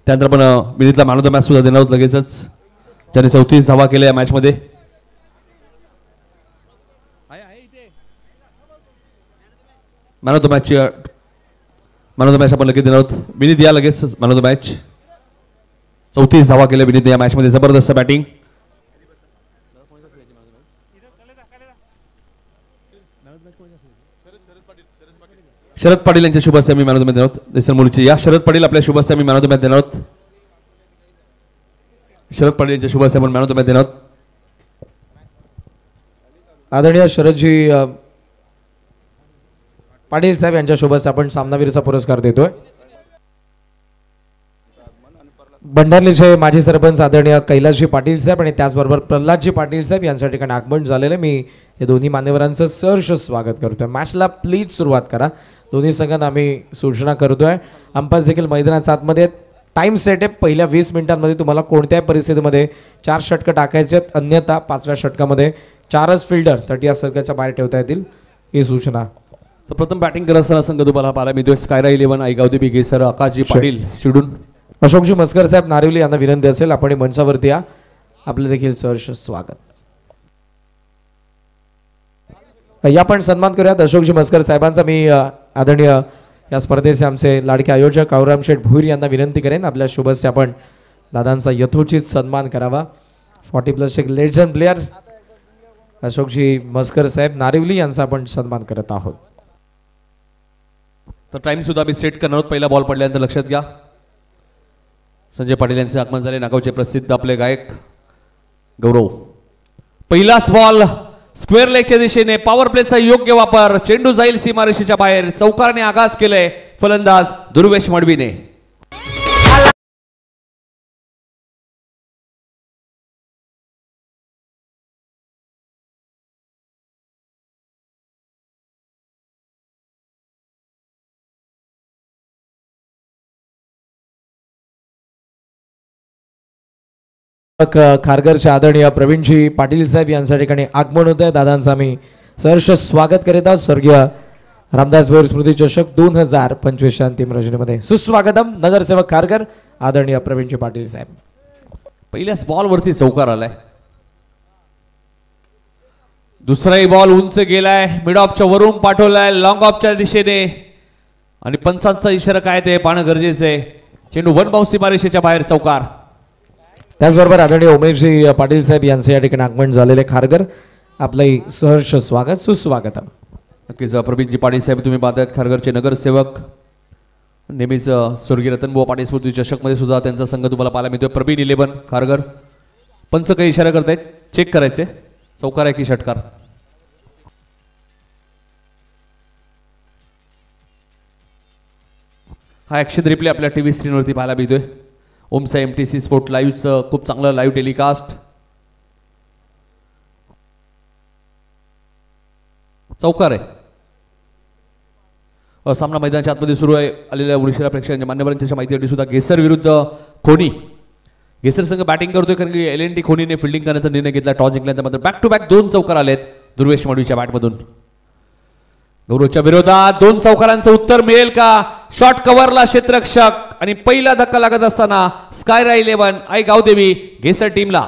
त्यानंतर पण विनीतला man of the match सुद्धा देणार आहोत लगेचच, ज्याने 34 धावा केल्या या मॅच मध्ये. मॅन ऑफ द मॅच आपण लगेच देणार आहोत. विनीत या लगेच मॅन ऑफ द मॅच. 34 धावा केल्या विनीतने या मॅच मध्ये, जबरदस्त बॅटिंग. शरद पाटील यांच्या शुभ हस्ते आम्ही मॅन ऑफ द मॅच देणार आहोत. देसर मुलीची या शरद पाटील आपल्या शुभ हस्ते आम्ही मॅन ऑफ द मॅच देणार आहोत. शरद पाटील यांच्या शुभ हस्ते आपण मॅन ऑफ द मॅच देणार आहोत. आदरणीय शरदजी पाटील साहेब यांच्या शुभ हस्ते आपण सामनावीरचा पुरस्कार देतोय. भंडारलीचे माजी सरपंच आदरणीय कैलासजी पाटील साहेब आणि त्याचबरोबर प्रल्हादजी पाटील साहेब यांच्या ठिकाणी आगमन झालेले. मी हे दोन्ही मान्यवरांचं सहर्ष स्वागत करतोय. मॅचला प्लीज सुरुवात करा. दोन्ही संघांना आम्ही सूचना करतोय. अंपायर देखील मैदानाच्या आतमध्ये. टाइम सेट आहे. पहिल्या 20 मिनिटांमध्ये तुम्हाला कोणत्याही परिस्थितीमध्ये 4 षटकं टाकायचे आहेत, अन्यथा 5व्या षटकामध्ये 4च फिल्डर 30 सर्कलच्या बाहेर ठेवता येतील, ही सूचना. तर प्रथम बॅटिंग करत असताना संघ तुम्हाला पाहायला मिळतोय स्कायरा 11 आईगावदेवी गेसर आकाशजी पाटील शिडून. अशोकजी मस्कर साहेब नारिवली यांना विनंती असेल आपण मंचावरती या. आपलं देखील सहर्ष स्वागत. या पण सन्मान करूयात अशोकजी मस्कर साहेबांचा. मी आदरणीय या स्पर्धेचे आमचे लाडके आयोजक कावराम शेठ भुईर यांना विनंती करेन आपल्या शुभ हस्ते आपण दादांचा यथोचित सन्मान करावा. 40+ एक लेजंड प्लेयर अशोकजी मस्कर साहेब नारिवली यांचा आपण सन्मान करत आहोत. तर टाइम सुद्धा मी सेट करणार आहोत. पहिला बॉल पडल्यानंतर लक्षात घ्या. संजय पाटील यांचे आगमन झाले. नागावचे प्रसिद्ध आपले गायक गौरव. पहिलाच बॉल स्क्वेअर लेगच्या दिशेने. पॉवर प्लेचा योग्य वापर. चेंडू जाईल सीमारेषेच्या बाहेर. चौकारने आगाज केलंय फलंदाज दुर्वेश मडवीने. खारघरचे आदरणीय प्रवीणजी पाटील साहेब यांच्या ठिकाणी आगमन होत आहे. दादांचा मी सहर्ष स्वागत करीत आहोत. स्वर्गीय रामदास भोईर स्मृती चषक 2025 अंतिम रचनेमध्ये सुस्वागतम. नगरसेवक खारघर आदरणीय प्रवीणजी पाटील साहेब. पहिल्याच बॉल वरती चौकार आलाय. दुसराही बॉल उंच गेलाय. मिड ऑफच्या वरून पाठवलाय लॉंग ऑफच्या दिशेने आणि पंचांचा इशारा काय ते पाहणं गरजेचं आहे. चेंडू वन बाउन्स सीमारेषेच्या बाहेर चौकार. त्याचबरोबर आदरणीय उमेशजी पाटील साहेब यांचे या ठिकाणी आगमन झालेले खारघर आपलंही सहर्ष स्वागत सुस्वागत. नक्कीच प्रवीणजी पाटील साहेब तुम्ही पाहतायत खारघरचे नगरसेवक. नेहमीच स्वर्गीय रतनबुवा पाटील स्मृती चषक मध्ये सुद्धा त्यांचा संघ तुम्हाला पाहायला मिळतोय. प्रवीण 11 खारघर. पंच काही इशारा करतायत. चेक करायचे चौकार आहे की षटकार. हा ॲक्शन रिप्ले आपल्या टीव्ही स्क्रीनवरती पाहायला मिळतोय. ओमसा MTC स्पोर्ट लाईव्हचं खूप चांगलं लाईव्ह टेलिकास्ट. चौकार आहे. सामना मैदानाच्या आतमध्ये सुरू आहे. आलेल्या उशिरा प्रेक्षकांच्या मान्यवरांच्या माहितीसाठी सुद्धा गेसर विरुद्ध खोनी. गेसर संघ बॅटिंग करतोय कारण की LNT खोनीने फिल्डिंग करण्याचा निर्णय घेतला. टॉस जिंकल्यानंतर मात्र बॅक टू बॅक 2 चौकार आलेत दुर्वेश मडवीच्या बॅटमधून. गौरवच्या विरोधात 2 चौकारांचं उत्तर मिळेल का? शॉर्ट कव्हरला क्षेत्ररक्षक आणि पहिला धक्का लागत असताना स्कायरा 11 आईगावदेवी गेसर टीमला.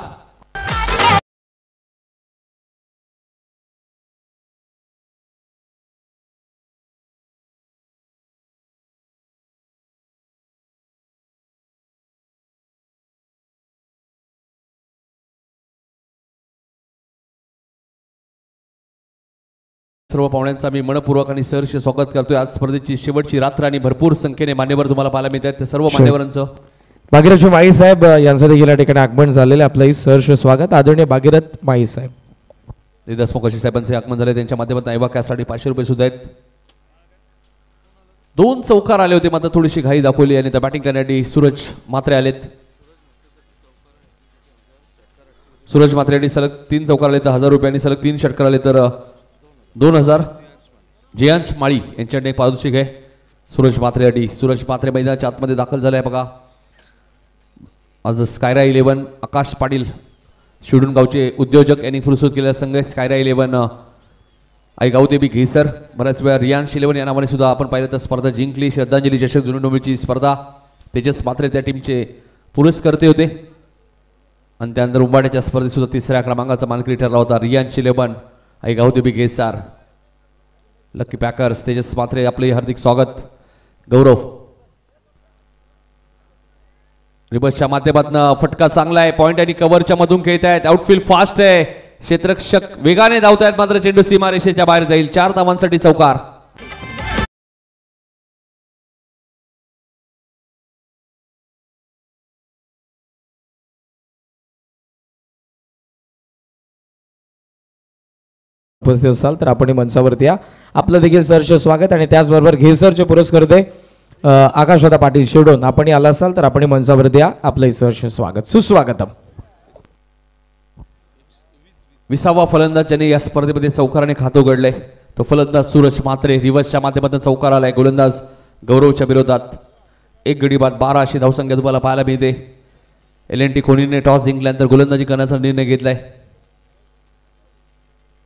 सर्व पाहुण्यांचा मी मनपूर्वक आणि सहर्ष स्वागत करतोय. आज स्पर्धेची शेवटची रात्र आणि भरपूर संख्येने मान्यवर तुम्हाला पाहायला मिळतात. त्या सर्व मान्यवरांचं भागीरथ माई साहेब यांचं देखील या ठिकाणी आगमन झालेले. आपलंही सहर्ष स्वागत आदरणीय भागीरथ माई साहेब. देवदास मोकाशी साहेबांचे आगमन झाले. त्यांच्या माध्यमातून ऐवा कॅसाठी 500 रुपये सुद्धा आहेत. 2 चौकार आले होते मात्र थोडीशी घाई दाखवली आणि त्या बॅटिंग करण्यासाठी सूरज मात्रे आलेत. सूरज मात्रे यांनी सलग 3 चौकार आले तर 1000 रुपये आणि सलग 3 षटकार आले तर 2000. जयांश माळी यांच्याकडे एक पारितोषिक आहे सूरज मात्रे. सूरज मात्रे मैदानाच्या आतमध्ये दाखल झालाय बघा. आज स्कायरा 11 आकाश पाटील शिवडून गावचे उद्योजक यांनी फुलसूत केलेला संघ आहे. स्कायरा 11 आईगावदेवी घेसर. बऱ्याच वेळा रियांश 11 या नावाने सुद्धा आपण पाहिलं तर स्पर्धा जिंकली. श्रद्धांजली चषक जुनी डोंबिवलीची स्पर्धा तेजस मात्रे त्या टीमचे पुरस्कर्ते होते आणि त्यानंतर उंबाड्याच्या स्पर्धेत सुद्धा तिसऱ्या क्रमांकाचा मानकरी ठरला होता रियान शिलेबन आई गावदेवी गेसार लकी पॅकर्स. तेजस मात्रे आपले हार्दिक स्वागत. गौरव रिबसच्या माध्यमातून फटका चांगला आहे. पॉइंट आणि कव्हरच्या मधून खेळत आहेत. आउटफील्ड फास्ट आहे. क्षेत्ररक्षक वेगाने धावतायत मात्र चेंडू सीमारेषेच्या बाहेर जाईल. 4 धावांसाठी चौकार. उपस्थित असाल तर आपण मंचावरती या. आपलं देखील सरचे स्वागत आणि त्याचबरोबर घेसरचे पुरस्कर्ते आकाशवादा पाटील शिवडोन आपण आला असाल तर आपण मंचावरती या. आपलं सरचे स्वागत सुस्वागतम. 20वा फलंदाज ज्याने या स्पर्धेमध्ये चौकाराने खातं उघडले तो फलंदाज सूरज मात्रे. रिव्हर्सच्या माध्यमातून चौकार आलाय. गोलंदाज गौरवच्या विरोधात 1 गडी बाद 12 अशी धावसंख्या तुम्हाला पाहायला मिळते. LNT कोणीने टॉस जिंकल्यानंतर गोलंदाजी करण्याचा निर्णय घेतलाय.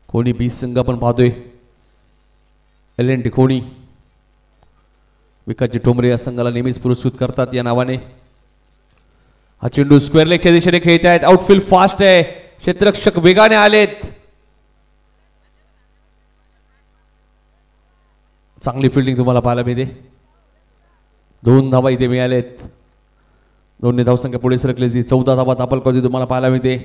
कोणी 20 संघ आपण पाहतोय. LNT कोणी विकासजी ठोंबरे या संघाला नेहमीच पुरस्कृत करतात या नावाने. हा चेंडू स्क्वेअर लेगच्या दिशेने खेळत आहेत. आउटफील्ड फास्ट आहे. क्षेत्ररक्षक वेगाने आलेत. चांगली फिल्डिंग तुम्हाला पाहायला मिळते. 2 धावा इथे मिळालेत. 2 धावसंख्या पुढे सरकली. 14 धावा तापलकवती तुम्हाला पाहायला मिळते.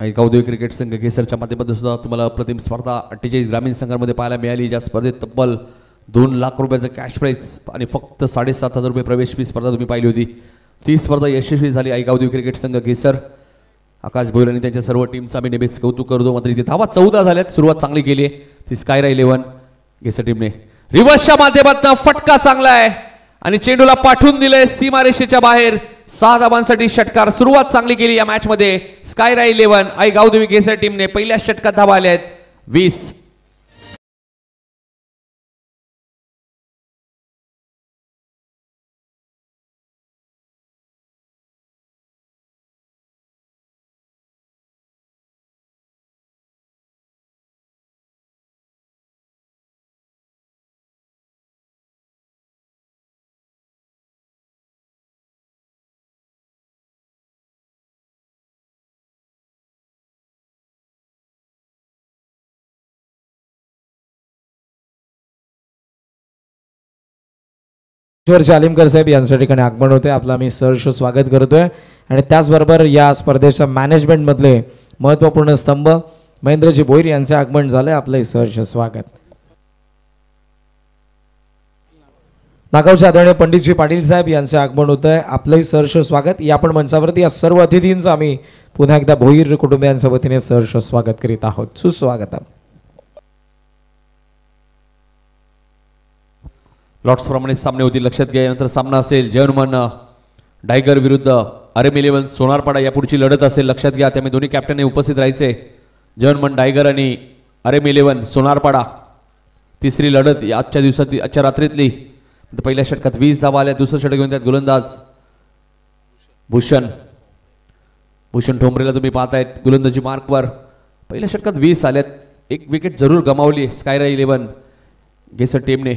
गावदेवी क्रिकेट संघ घेसरच्या माध्यमातून सुद्धा तुम्हाला प्रतिम स्पर्धा 48 ग्रामीण संघांमध्ये पाहायला मिळाली. ज्या स्पर्धेत तब्बल 2 लाख रुपयाचं कॅश प्राईज आणि फक्त 7,500 रुपये प्रवेश फी स्पर्धा तुम्ही पाहिली होती. ती स्पर्धा यशस्वी झाली. आई गावदेवी क्रिकेट संघ घेसर. आकाश भोयर आणि त्यांच्या सर्व टीमचा आम्ही नेहमीच कौतुक करतो. मात्र इथे धावा 14 झाल्यात. सुरुवात चांगली केली आहे ती स्कायरा 11 घेसर टीमने. रिव्हर्सच्या माध्यमातून फटका चांगला आहे आणि चेंडूला पाठवून दिलंय सीमारेषेच्या बाहेर. 6 धावांसाठी षटकार. सुरुवात चांगली केली या मॅच मध्ये. स्कायरा 11 आई गावदेवी घेसर टीमने पहिल्या षटकात धावा आल्या आहेत 20. आलिमकर साहेब यांच्या ठिकाणी आगमन होते. आपलं आम्ही सहर्ष स्वागत करतोय आणि त्याचबरोबर या स्पर्धेच्या मॅनेजमेंट मधले महत्वपूर्ण स्तंभ महेंद्रजी भोईर यांचे आगमन झाले. आपलं सहर्ष स्वागत. नागावचे आदरणीय पंडितजी पाटील साहेब यांचे आगमन होत आहे. आपलंही सहर्ष स्वागत. या पण मंचावरती या सर्व अतिथींचं आम्ही पुन्हा एकदा भोईर कुटुंबियांच्या वतीने सहर्ष स्वागत करीत आहोत. सुस्वागत. लॉट्स प्रमाणे सामने होतील लक्षात घ्या. यानंतर सामना असेल जयहनुमान डायगर विरुद्ध RM 11 सोनारपाडा. या पुढची लढत असेल लक्षात घ्या. त्यामुळे दोन्ही कॅप्टनने उपस्थित राहायचे. जयहनुमान डायगर आणि RM 11 सोनारपाडा. तिसरी लढत आजच्या दिवसात आजच्या रात्रीतली. पहिल्या षटकात 20 धावा आल्या. दुसरं षटक घेऊन त्यात गोलंदाज भूषण ठोंबरेला तुम्ही पाहतायत गोलंदाजी मार्कवर. पहिल्या षटकात 20 आल्यात. 1 विकेट जरूर गमावली स्कायरा 11 घेसर टीमने.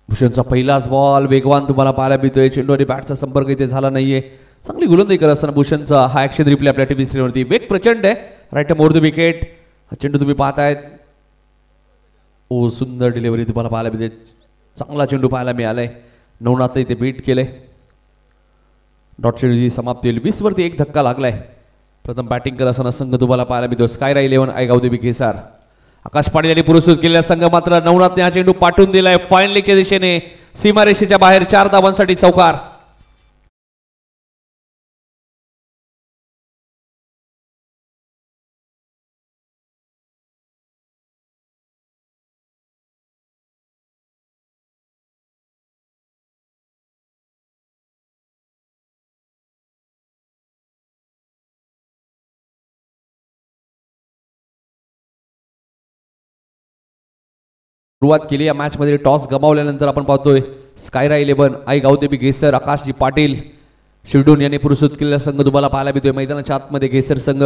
भूषणचा पहिलाच बॉल वेगवान तुम्हाला पाहायला मिळतोय. चेंडू आणि बॅटचा संपर्क इथे झाला नाहीये. चांगली गोलंदाजी करत असताना भूषणचा हा ॲक्शन रिप्ले आपल्या टीव्ही स्क्रीनवरती. वेग प्रचंड आहे. Right more the wicket. हा चेंडू तुम्ही पाहतायत. ओ सुंदर डिलिव्हरी तुम्हाला पाहायला मिळते. चांगला चेंडू पाहायला मिळालाय. नवनाथ इथे बीट केले. डॉट चेंडूची समाप्ती होईल. 20 वरती 1 धक्का लागलाय. प्रथम बॅटिंग करत असताना संघ तुम्हाला पाहायला मिळतो स्कायरा 11 आई गावदेवी घेसार. आकाश पाटील यांनी पुरस्कृत केलेला संघ मात्र नवनाथने हा चेंडू पाठवून दिलाय फाईन लेगच्या दिशेने सीमारेषेच्या बाहेर. 4 धावांसाठी चौकार. सुरुवात केली या मॅच मध्ये. टॉस गमावल्यानंतर आपण पाहतोय स्कायरा 11 आई गावदेवी घेसर. आकाशजी पाटील शिरडून यांनी पुरस्कृत केलेला संघ तुम्हाला पाहायला मिळतोय. मैदानाच्या आतमध्ये घेसर संघ,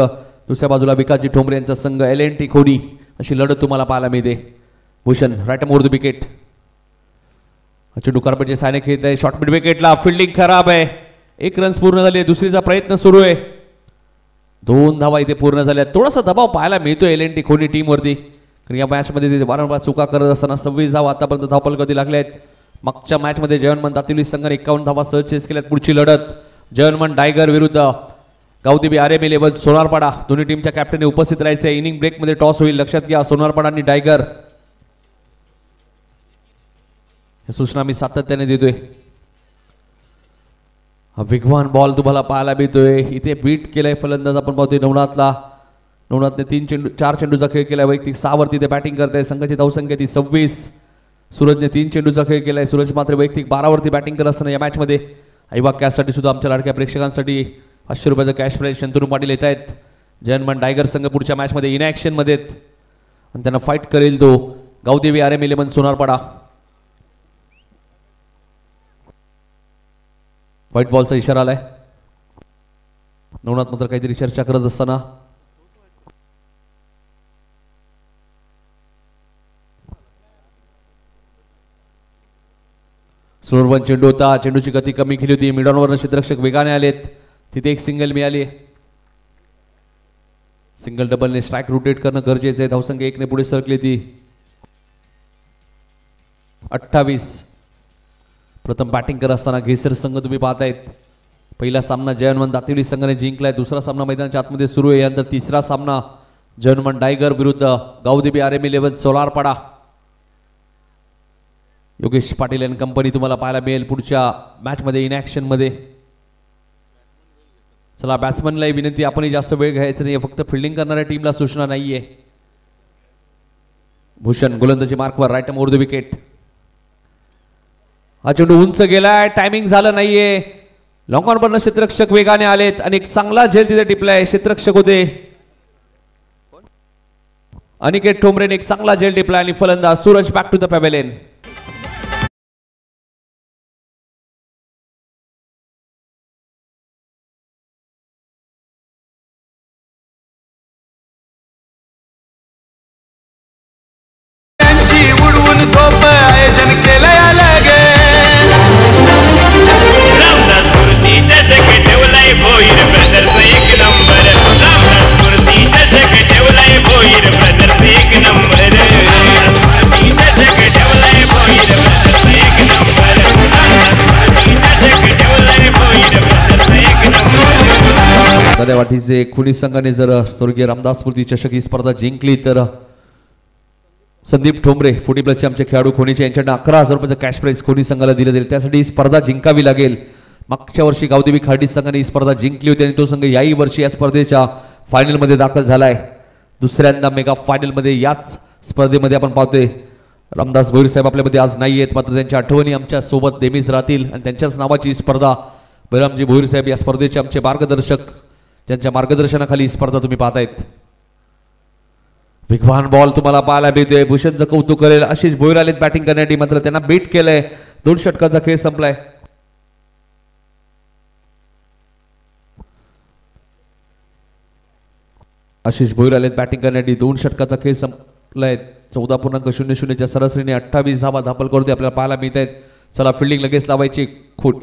दुसऱ्या बाजूला विकासजी ठोंबरे यांचा संघ LNT खोडी. अशी लढत तुम्हाला पाहायला मिळते. Bhushan right more the wicket. चेंडू कार्पेटच्या सायने खेळत आहे. शॉर्ट मिड विकेटला फिल्डिंग खराब आहे. 1 रन्स पूर्ण झाले. दुसरीचा प्रयत्न सुरू आहे. 2 धावा इथे पूर्ण झाल्या. थोडासा दबाव पाहायला मिळतो एल&टी खोनी टीम वरती. कारण या मॅच मध्ये वारंवार चुका करत असताना 26 धावा आतापर्यंत धावपल कधी लागल्या आहेत. मागच्या मॅच मध्ये जयवंतमान दातिवली संघाने 51 धावा सहज चेस केल्यात. पुढची लढत जयवंतमान टायगर विरुद्ध गावदेवी RM11 सोनारपाडा. दोन्ही टीमच्या कॅप्टनने उपस्थित राहायचे. इनिंग ब्रेक मध्ये टॉस होईल. लक्षात घ्या सोनारपाडा आणि टायगर. सूचना मी सातत्याने देतोय. हा वेगवान बॉल तुम्हाला पाहायला मिळतोय. इथे बीट केलाय फलंदाज आपण पाहतोय नवनाथने 4 चेंडूचा खेळ केलाय. वैयक्तिक 6 वरती ते बॅटिंग करताय. संघाची धावसंख्या ती 26. सूरजने 3 चेंडूचा खेळ केलाय. सूरज मात्र वैयक्तिक 12 वरती बॅटिंग करत असताना या मॅच मध्ये आईबा कॅशसाठी सुद्धा आमच्या लाडक्या प्रेक्षकांसाठी 500 रुपयाचं कॅश प्राइज शंतनू पाटील येत आहेत. जयवंतमान टायगर संघ पुढच्या मॅच मध्ये इनॅक्शन मध्ये आणि त्यांना फाईट करेल तो गावदेवी RM11 सोनारपाडा. व्हाईट बॉलचा इशारा आलाय. नवनाथ मात्र काहीतरी चर्चा करत असताना स्लोअर चेंडू होता. चेंडूची गती कमी केली होती. मिडॉनवरनं क्षेत्ररक्षक वेगाने आलेत. तिथे एक सिंगल मिळाली. सिंगल डबलने स्ट्राईक रोटेट करणं गरजेचं आहे. धावसंख्या 1 ने पुढे सरकली ती 28. प्रथम बॅटिंग करत असताना घेसर संघ तुम्ही पाहतायत. पहिला सामना जयवंतमान दातिवली संघाने जिंकलाय. दुसरा सामना मैदानाच्या आतमध्ये सुरू आहे. यानंतर तिसरा सामना जयवंतमान टायगर विरुद्ध Gavdevi RM11 Solarpada. Yogesh Patil and company तुम्हाला पाहायला मिळेल पुढच्या मॅच मध्ये इनॅक्शन मध्ये. चला बॅट्समनला विनंती आपणही जास्त वेळ घ्यायचा नाही. फक्त फिल्डिंग करणाऱ्या टीमला सूचना नाहीये. भूषण गोलंदाजी मार्कवर राईट मोर द विकेट. हा चेंडू उंच गेलाय. टायमिंग झालं नाहीये. लॉंग ऑन वरनं क्षेत्ररक्षक वेगाने आलेत आणि एक चांगला झेल तिथे टिपलाय. क्षेत्ररक्षक होते अनिकेत ठोंबरेने एक चांगला झेल टिपला आणि फलंदाज Suraj back to the pavilion. वाटीचे खुनी संघाने जर स्वर्गीय रामदास स्मृती चषक ही स्पर्धा जिंकली तर संदीप ठोंबरे 40+ आमचे खेळाडू खोनीचे यांच्याकडे 11,000 रुपयाचं कॅश प्राइज खोनी संघाला दिलं जाईल. त्यासाठी ही स्पर्धा जिंकावी लागेल. मागच्या वर्षी गावदेवी खाडी संघाने ही स्पर्धा जिंकली होती आणि तो संघ याही वर्षी या स्पर्धेच्या फायनलमध्ये दाखल झालाय. दुसऱ्यांदा मेगा फायनलमध्ये याच स्पर्धेमध्ये आपण पाहतोय रामदास भोईर साहेब आपल्यामध्ये आज नाही आहेत. मात्र त्यांच्या आठवणी आमच्या सोबत नेहमीच राहतील आणि त्यांच्याच नावाची स्पर्धा बळरामजी भोईर साहेब या स्पर्धेचे आमचे मार्गदर्शक, ज्यांच्या मार्गदर्शनाखाली स्पर्धा तुम्ही पाहतायत. वेगवान बॉल तुम्हाला पाहायला मिळतोय. भूषणचं कौतुक करेल आशिष भोईर आलेत बॅटिंग करण्यासाठी. मात्र त्यांना बीट केलंय. 2 षटकांचा खेळ संपलाय. आशिष भोईर आलेत बॅटिंग करण्यासाठी. 2 षटकाचा खेळ संपलाय. 14.00च्या सरासरीने 28 धावा धापल करते आपल्याला पाहायला मिळत आहेत. चला फिल्डिंग लगेच लावायची.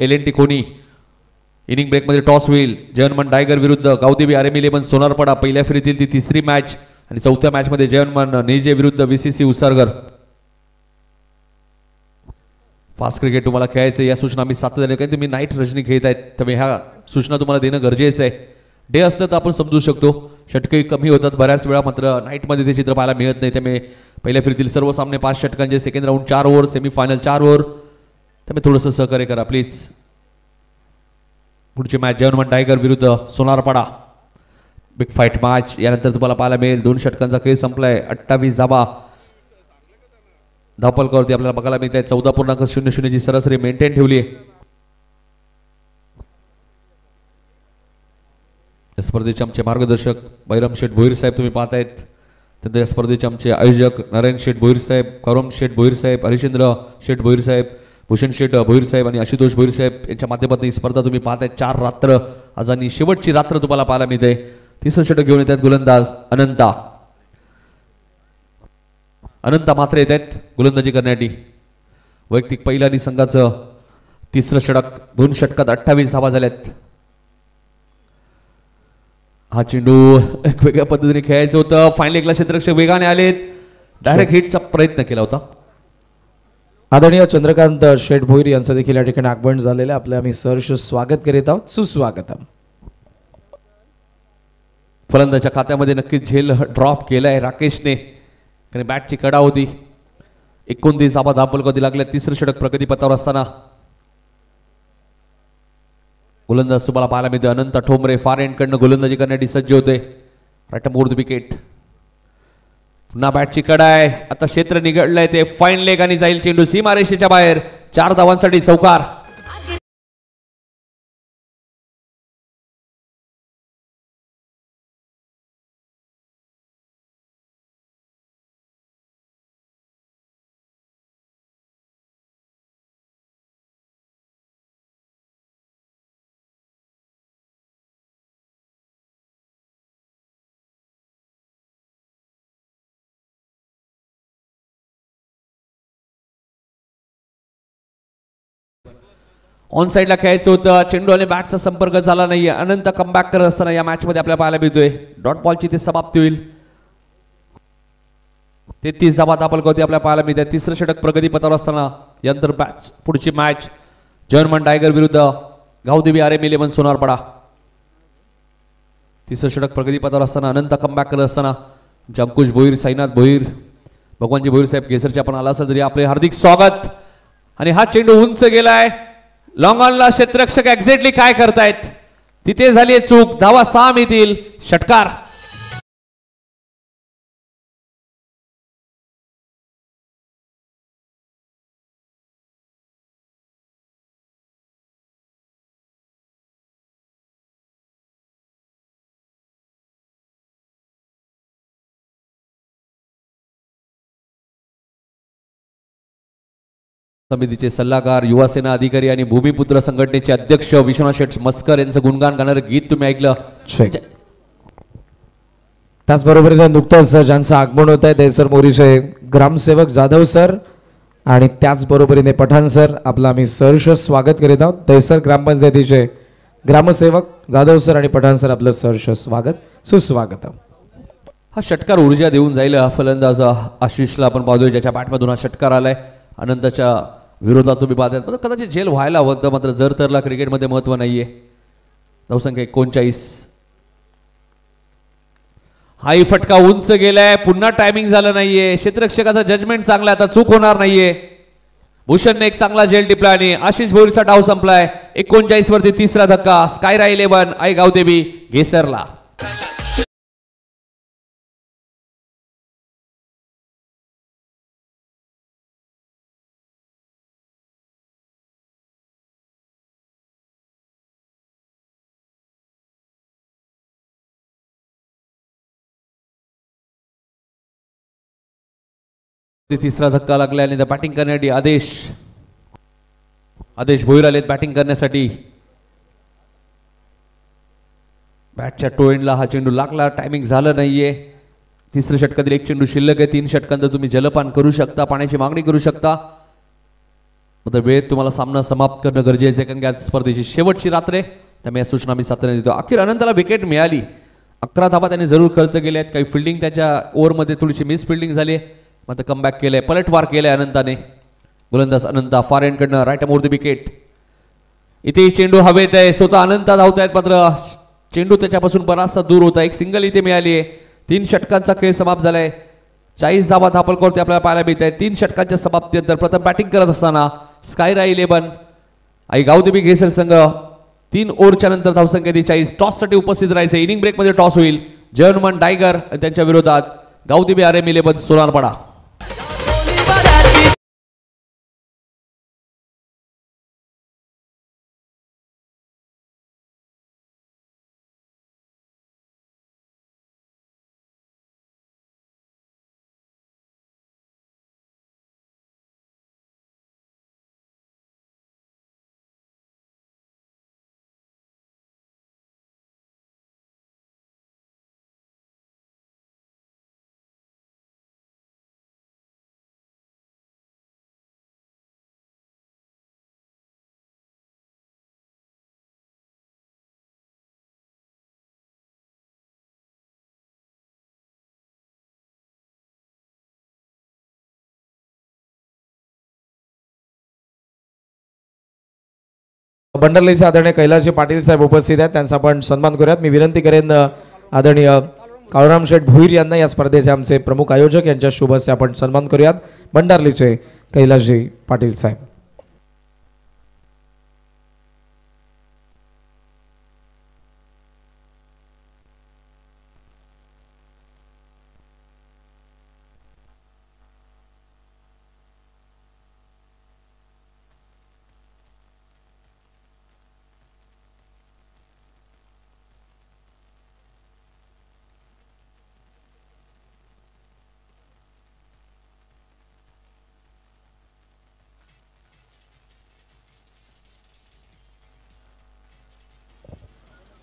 एल&टी खोनी. इनिंग ब्रेक मध्ये टॉस होईल. जयवंतमान टायगर विरुद्ध गावदेवी RM11 सोनारपाडा. पहिल्या फेरीतील ती तिसरी मॅच आणि चौथ्या मॅच मध्ये जयवंतमान नेजे विरुद्ध VCC उसारगर. फास्ट क्रिकेट तुम्हाला खेळायचं या सूचना मी सातत्याने काही तुम्ही नाईट रजनी खेळत आहेत त्यामुळे ह्या सूचना तुम्हाला देणं गरजेचं आहे. डे असलं तर आपण समजू शकतो षटके कमी होतात बऱ्याच वेळा, मात्र नाईटमध्ये ते चित्र पाहायला मिळत नाही. त्यामुळे पहिल्या फेरीतील सर्व सामने 5 षटकांचे, second round 4 over, semifinal 4 over. त्यामुळे थोडंसं सहकार्य करा प्लीज. पुढची मॅच जयवंतमान टायगर विरुद्ध सोनारपाडा. बिग फाईट मॅच यानंतर तुम्हाला पाहायला मिळेल. 2 षटकांचा खेळ संपलाय. 28 धावा धावपलकावरती आपल्याला बघायला मिळत आहे. 14.00ची सरासरी मेंटेन ठेवली आहे. या स्पर्धेचे आमचे मार्गदर्शक बैरम शेठ भोईर साहेब तुम्ही पाहतायत. त्यानंतर या स्पर्धेचे आमचे आयोजक नारायण शेठ भोईर साहेब, करम शेठ भोईर साहेब, हरिश्चंद्र शेठ भोईर साहेब, भूषण शेठ भोईर साहेब आणि आशुतोष भोईर साहेब यांच्या माध्यमातून ही स्पर्धा तुम्ही पाहताय. 4 रात्र आज आणि शेवटची रात्र तुम्हाला पाहायला मिळते. 30 षटक घेऊन येतात गोलंदाज अनंता. अनंत मात्रे येत आहेत गोलंदाजी करण्यासाठी. वैयक्तिक पहिल्या आणि संघाचं तिसरं षटक. 2 षटकात 28 धावा झाल्यात. हा चेंडू एक वेगळ्या पद्धतीने खेळायचं होतं. फायनल एकला क्षेत्ररक्षक वेगाने आलेत. डायरेक्ट हिटचा प्रयत्न केला होता. आदरणीय चंद्रकांत शेठ भोईर यांचं देखील या ठिकाणी आगमन झालेलं आहे. आपलं आम्ही सहर्ष स्वागत करीत आहोत. सुस्वागतम. फलंदाच्या खात्यामध्ये नक्कीच झेल ड्रॉप केलाय राकेशने, कारण बॅटची कडा होती. 29 धावा धापलगती लागल्या. तिसरं षटक प्रगतीपथावर असताना गोलंदाज तुम्हाला पाहायला मिळतोय अनंत ठोंबरे. फार एंडकडनं गोलंदाजी करण्यासाठी सज्ज होते. Right more the wicket. पुन्हा बॅटची कडा आहे. आता क्षेत्र निघडलंय ते फाईन लेग आणि जाईल चेंडू सीमारेषेच्या बाहेर. 4 धावांसाठी चौकार. ऑन साईडला खेळायचं होतं. चेंडू आणि बॅटचा संपर्क झाला नाहीये. अनंत कमबॅक करत असताना या मॅच मध्ये आपल्याला पाहायला मिळतोय. डॉट बॉलची ते समाप्ती होईल. 33 धावा धापलगती आपल्याला पाहायला मिळते. तिसरं षटक प्रगतीपथावर असताना यंत्र बॅच पुढची मॅच जर्मन टायगर विरुद्ध गावदेवी RM11 सोनारपाडा. तिसरं षटक प्रगतीपथावर असताना अनंत कमबॅक करत असताना अंकुश भोईर, साईनाथ भोईर, भगवानजी भोईर साहेब केसरचे आपण आला असेल तरी आपले हार्दिक स्वागत. आणि हा चेंडू उंच गेलाय. लॉंग ऑनला क्षेत्ररक्षक एक्झॅक्टली काय करतायत तिथे झाली चूक. धावा 6 मिळतील. षटकार. समितीचे सल्लागार, युवासेना अधिकारी आणि भूमिपुत्र संघटनेचे अध्यक्ष विश्वनाथ शेठ मस्कर यांचं गुणगान गाणारं गीत तुम्ही ऐकलं. त्याचबरोबर नुकतंच ज्यांचं आगमन होत आहे देसर मोरीचे ग्रामसेवक जाधव सर आणि त्याचबरोबरीने पठाण सर, आपलं आम्ही सहर्ष स्वागत करीत आहोत. देसर ग्रामपंचायतीचे ग्रामसेवक जाधव सर आणि पठाण सर, आपलं सहर्ष स्वागत सुस्वागत. हा षटकार ऊर्जा देऊन जाईल. फलंदाज आशिषला आपण पाहतोय ज्याच्या बॅटमधून हा षटकार आलाय. अनंताच्या विरोधात तुम्ही पाहताय. कदाचित झेल व्हायला हवं, मात्र जर तरला क्रिकेटमध्ये महत्व नाहीये. धावसंख्या 39. हाही फटका उंच गेलाय. पुन्हा टायमिंग झालं नाहीये. क्षेत्ररक्षकाचा जजमेंट चांगला, आता चूक होणार नाहीये. भूषणने एक चांगला झेल टिपला आणि आशिष भोईरचा डाव संपलाय. 39 वरती तिसरा धक्का. स्कायरा 11 आई गावदेवी गेसरला. तिसरा धक्का लागला आणि बॅटिंग करण्यासाठी आदेश भोईर आलेत बॅटिंग करण्यासाठी. बॅटच्या टो एंडला हा चेंडू लागला. टायमिंग झालं नाहीये. तिसऱ्या षटकातील एक चेंडू शिल्लक आहे. 3 षटकांत तुम्ही जलपान करू शकता, पाण्याची मागणी करू शकता. मात्र वेळेत तुम्हाला सामना समाप्त करणं गरजेचं आहे, कारण की आज स्पर्धेची शेवटची रात्र आहे. त्यामुळे या सूचना मी सातत्याने देतो. अखेर अनंताला विकेट मिळाली. 11 धावा त्याने जरूर खर्च केले आहेत. काही फिल्डिंग त्याच्या ओव्हरमध्ये थोडीशी मिस फिल्डिंग झाली. मात्र कमबॅक केलंय, पलटवार केलाय अनंताने. गोलंदाज अनंता फार एंडकडनं राईट मोर द विकेट. इथे चेंडू हवेत आहे. स्वतः अनंता धावतायत, मात्र चेंडू त्याच्यापासून बराचसा दूर होता. एक सिंगल इथे मिळाली आहे. 3 षटकांचा खेळ समाप्त झालाय. 40 धावा धापलकोरती आपल्याला पाहायला मिळत आहे. 3 षटकांच्या समाप्तीनंतर प्रथम बॅटिंग करत असताना स्कायरा 11 आई गावदेवी घेसर संघ 3 ओव्हरच्या नंतर धावसंख्या 40. टॉससाठी उपस्थित राहायचे. इनिंग ब्रेकमध्ये टॉस होईल. जर्मन टायगर त्यांच्या विरोधात गावदेवी RM11 सोनारपाडा. बंडरलीचे आदरणीय कैलासजी पाटील साहेब उपस्थित आहेत, त्यांचा आपण सन्मान करूयात. मी विनंती करेन आदरणीय काळूराम शेठ भुईर यांना या स्पर्धेचे आमचे प्रमुख आयोजक यांच्या शुभ हस्ते आपण सन्मान करूयात. बंडारलीचे कैलासजी पाटील साहेब.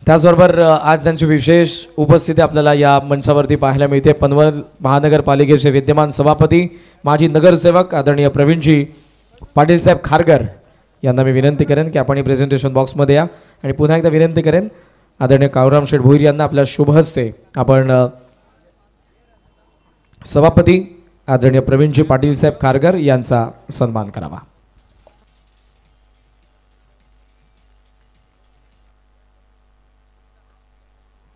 त्याचबरोबर आज त्यांची विशेष उपस्थिती आपल्याला या मंचावरती पाहायला मिळते. पनवेल महानगरपालिकेचे विद्यमान सभापती माजी नगरसेवक आदरणीय प्रवीणजी पाटील साहेब खारगर यांना मी विनंती करेन की आपण प्रेझेंटेशन बॉक्समध्ये या. आणि पुन्हा एकदा विनंती करेन आदरणीय काळूराम शेठ भुईर यांना आपल्या शुभ हस्ते आपण सभापती आदरणीय प्रवीणजी पाटील साहेब खारगर यांचा सन्मान करावा.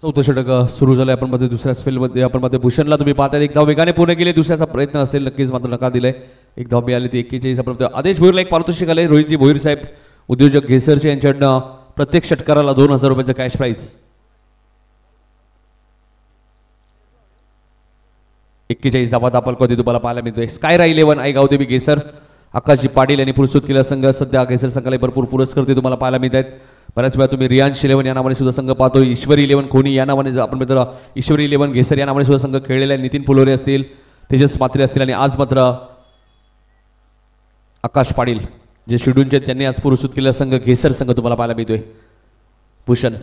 चौथं षटक सुरू झालं. आपण मध्ये दुसऱ्या स्पेलमध्ये आपण मध्ये भूषणला तुम्ही पाहताय एक धाव वेगाने पूर्ण केले. दुसऱ्याचा प्रयत्न असेल नक्कीच, मात्र नकार दिलाय. एक धाव आली ती 41 पर्यंत. आदेश भोईरला एक पारितोषिक आले. रोहितजी भोईर साहेब उद्योजक घेसरचे यांच्याकडनं प्रत्येक षटकाराला 2000 रुपयाचं कॅश प्राईज. 41 धावा दापल कधी तुम्हाला पाहायला मिळतोय. स्कायरा 11 आई गावदेवी घेसर आकाशजी पाटील यांनी पुरस्कृत केला संघ. सध्या घेसर संघाला भरपूर पुरस्कार तुम्हाला पाहायला मिळत आहेत. बऱ्याच वेळा तुम्ही रियांश 11 या नावाने सुद्धा संघ पाहतो. ईश्वरी 11 खोनी या नावाने आपण मित्र ईश्वरी 11 घेसर या नावाने सुद्धा संघ खेळलेला आहे. नितीन फुलोरे असतील, तेजस मात्रे असतील आणि आज मात्र आकाश पाटील जे शिडूनचे त्यांनी आज पुरस्कृत केलेला संघ घेसर संघ तुम्हाला पाहायला मिळतोय. भूषण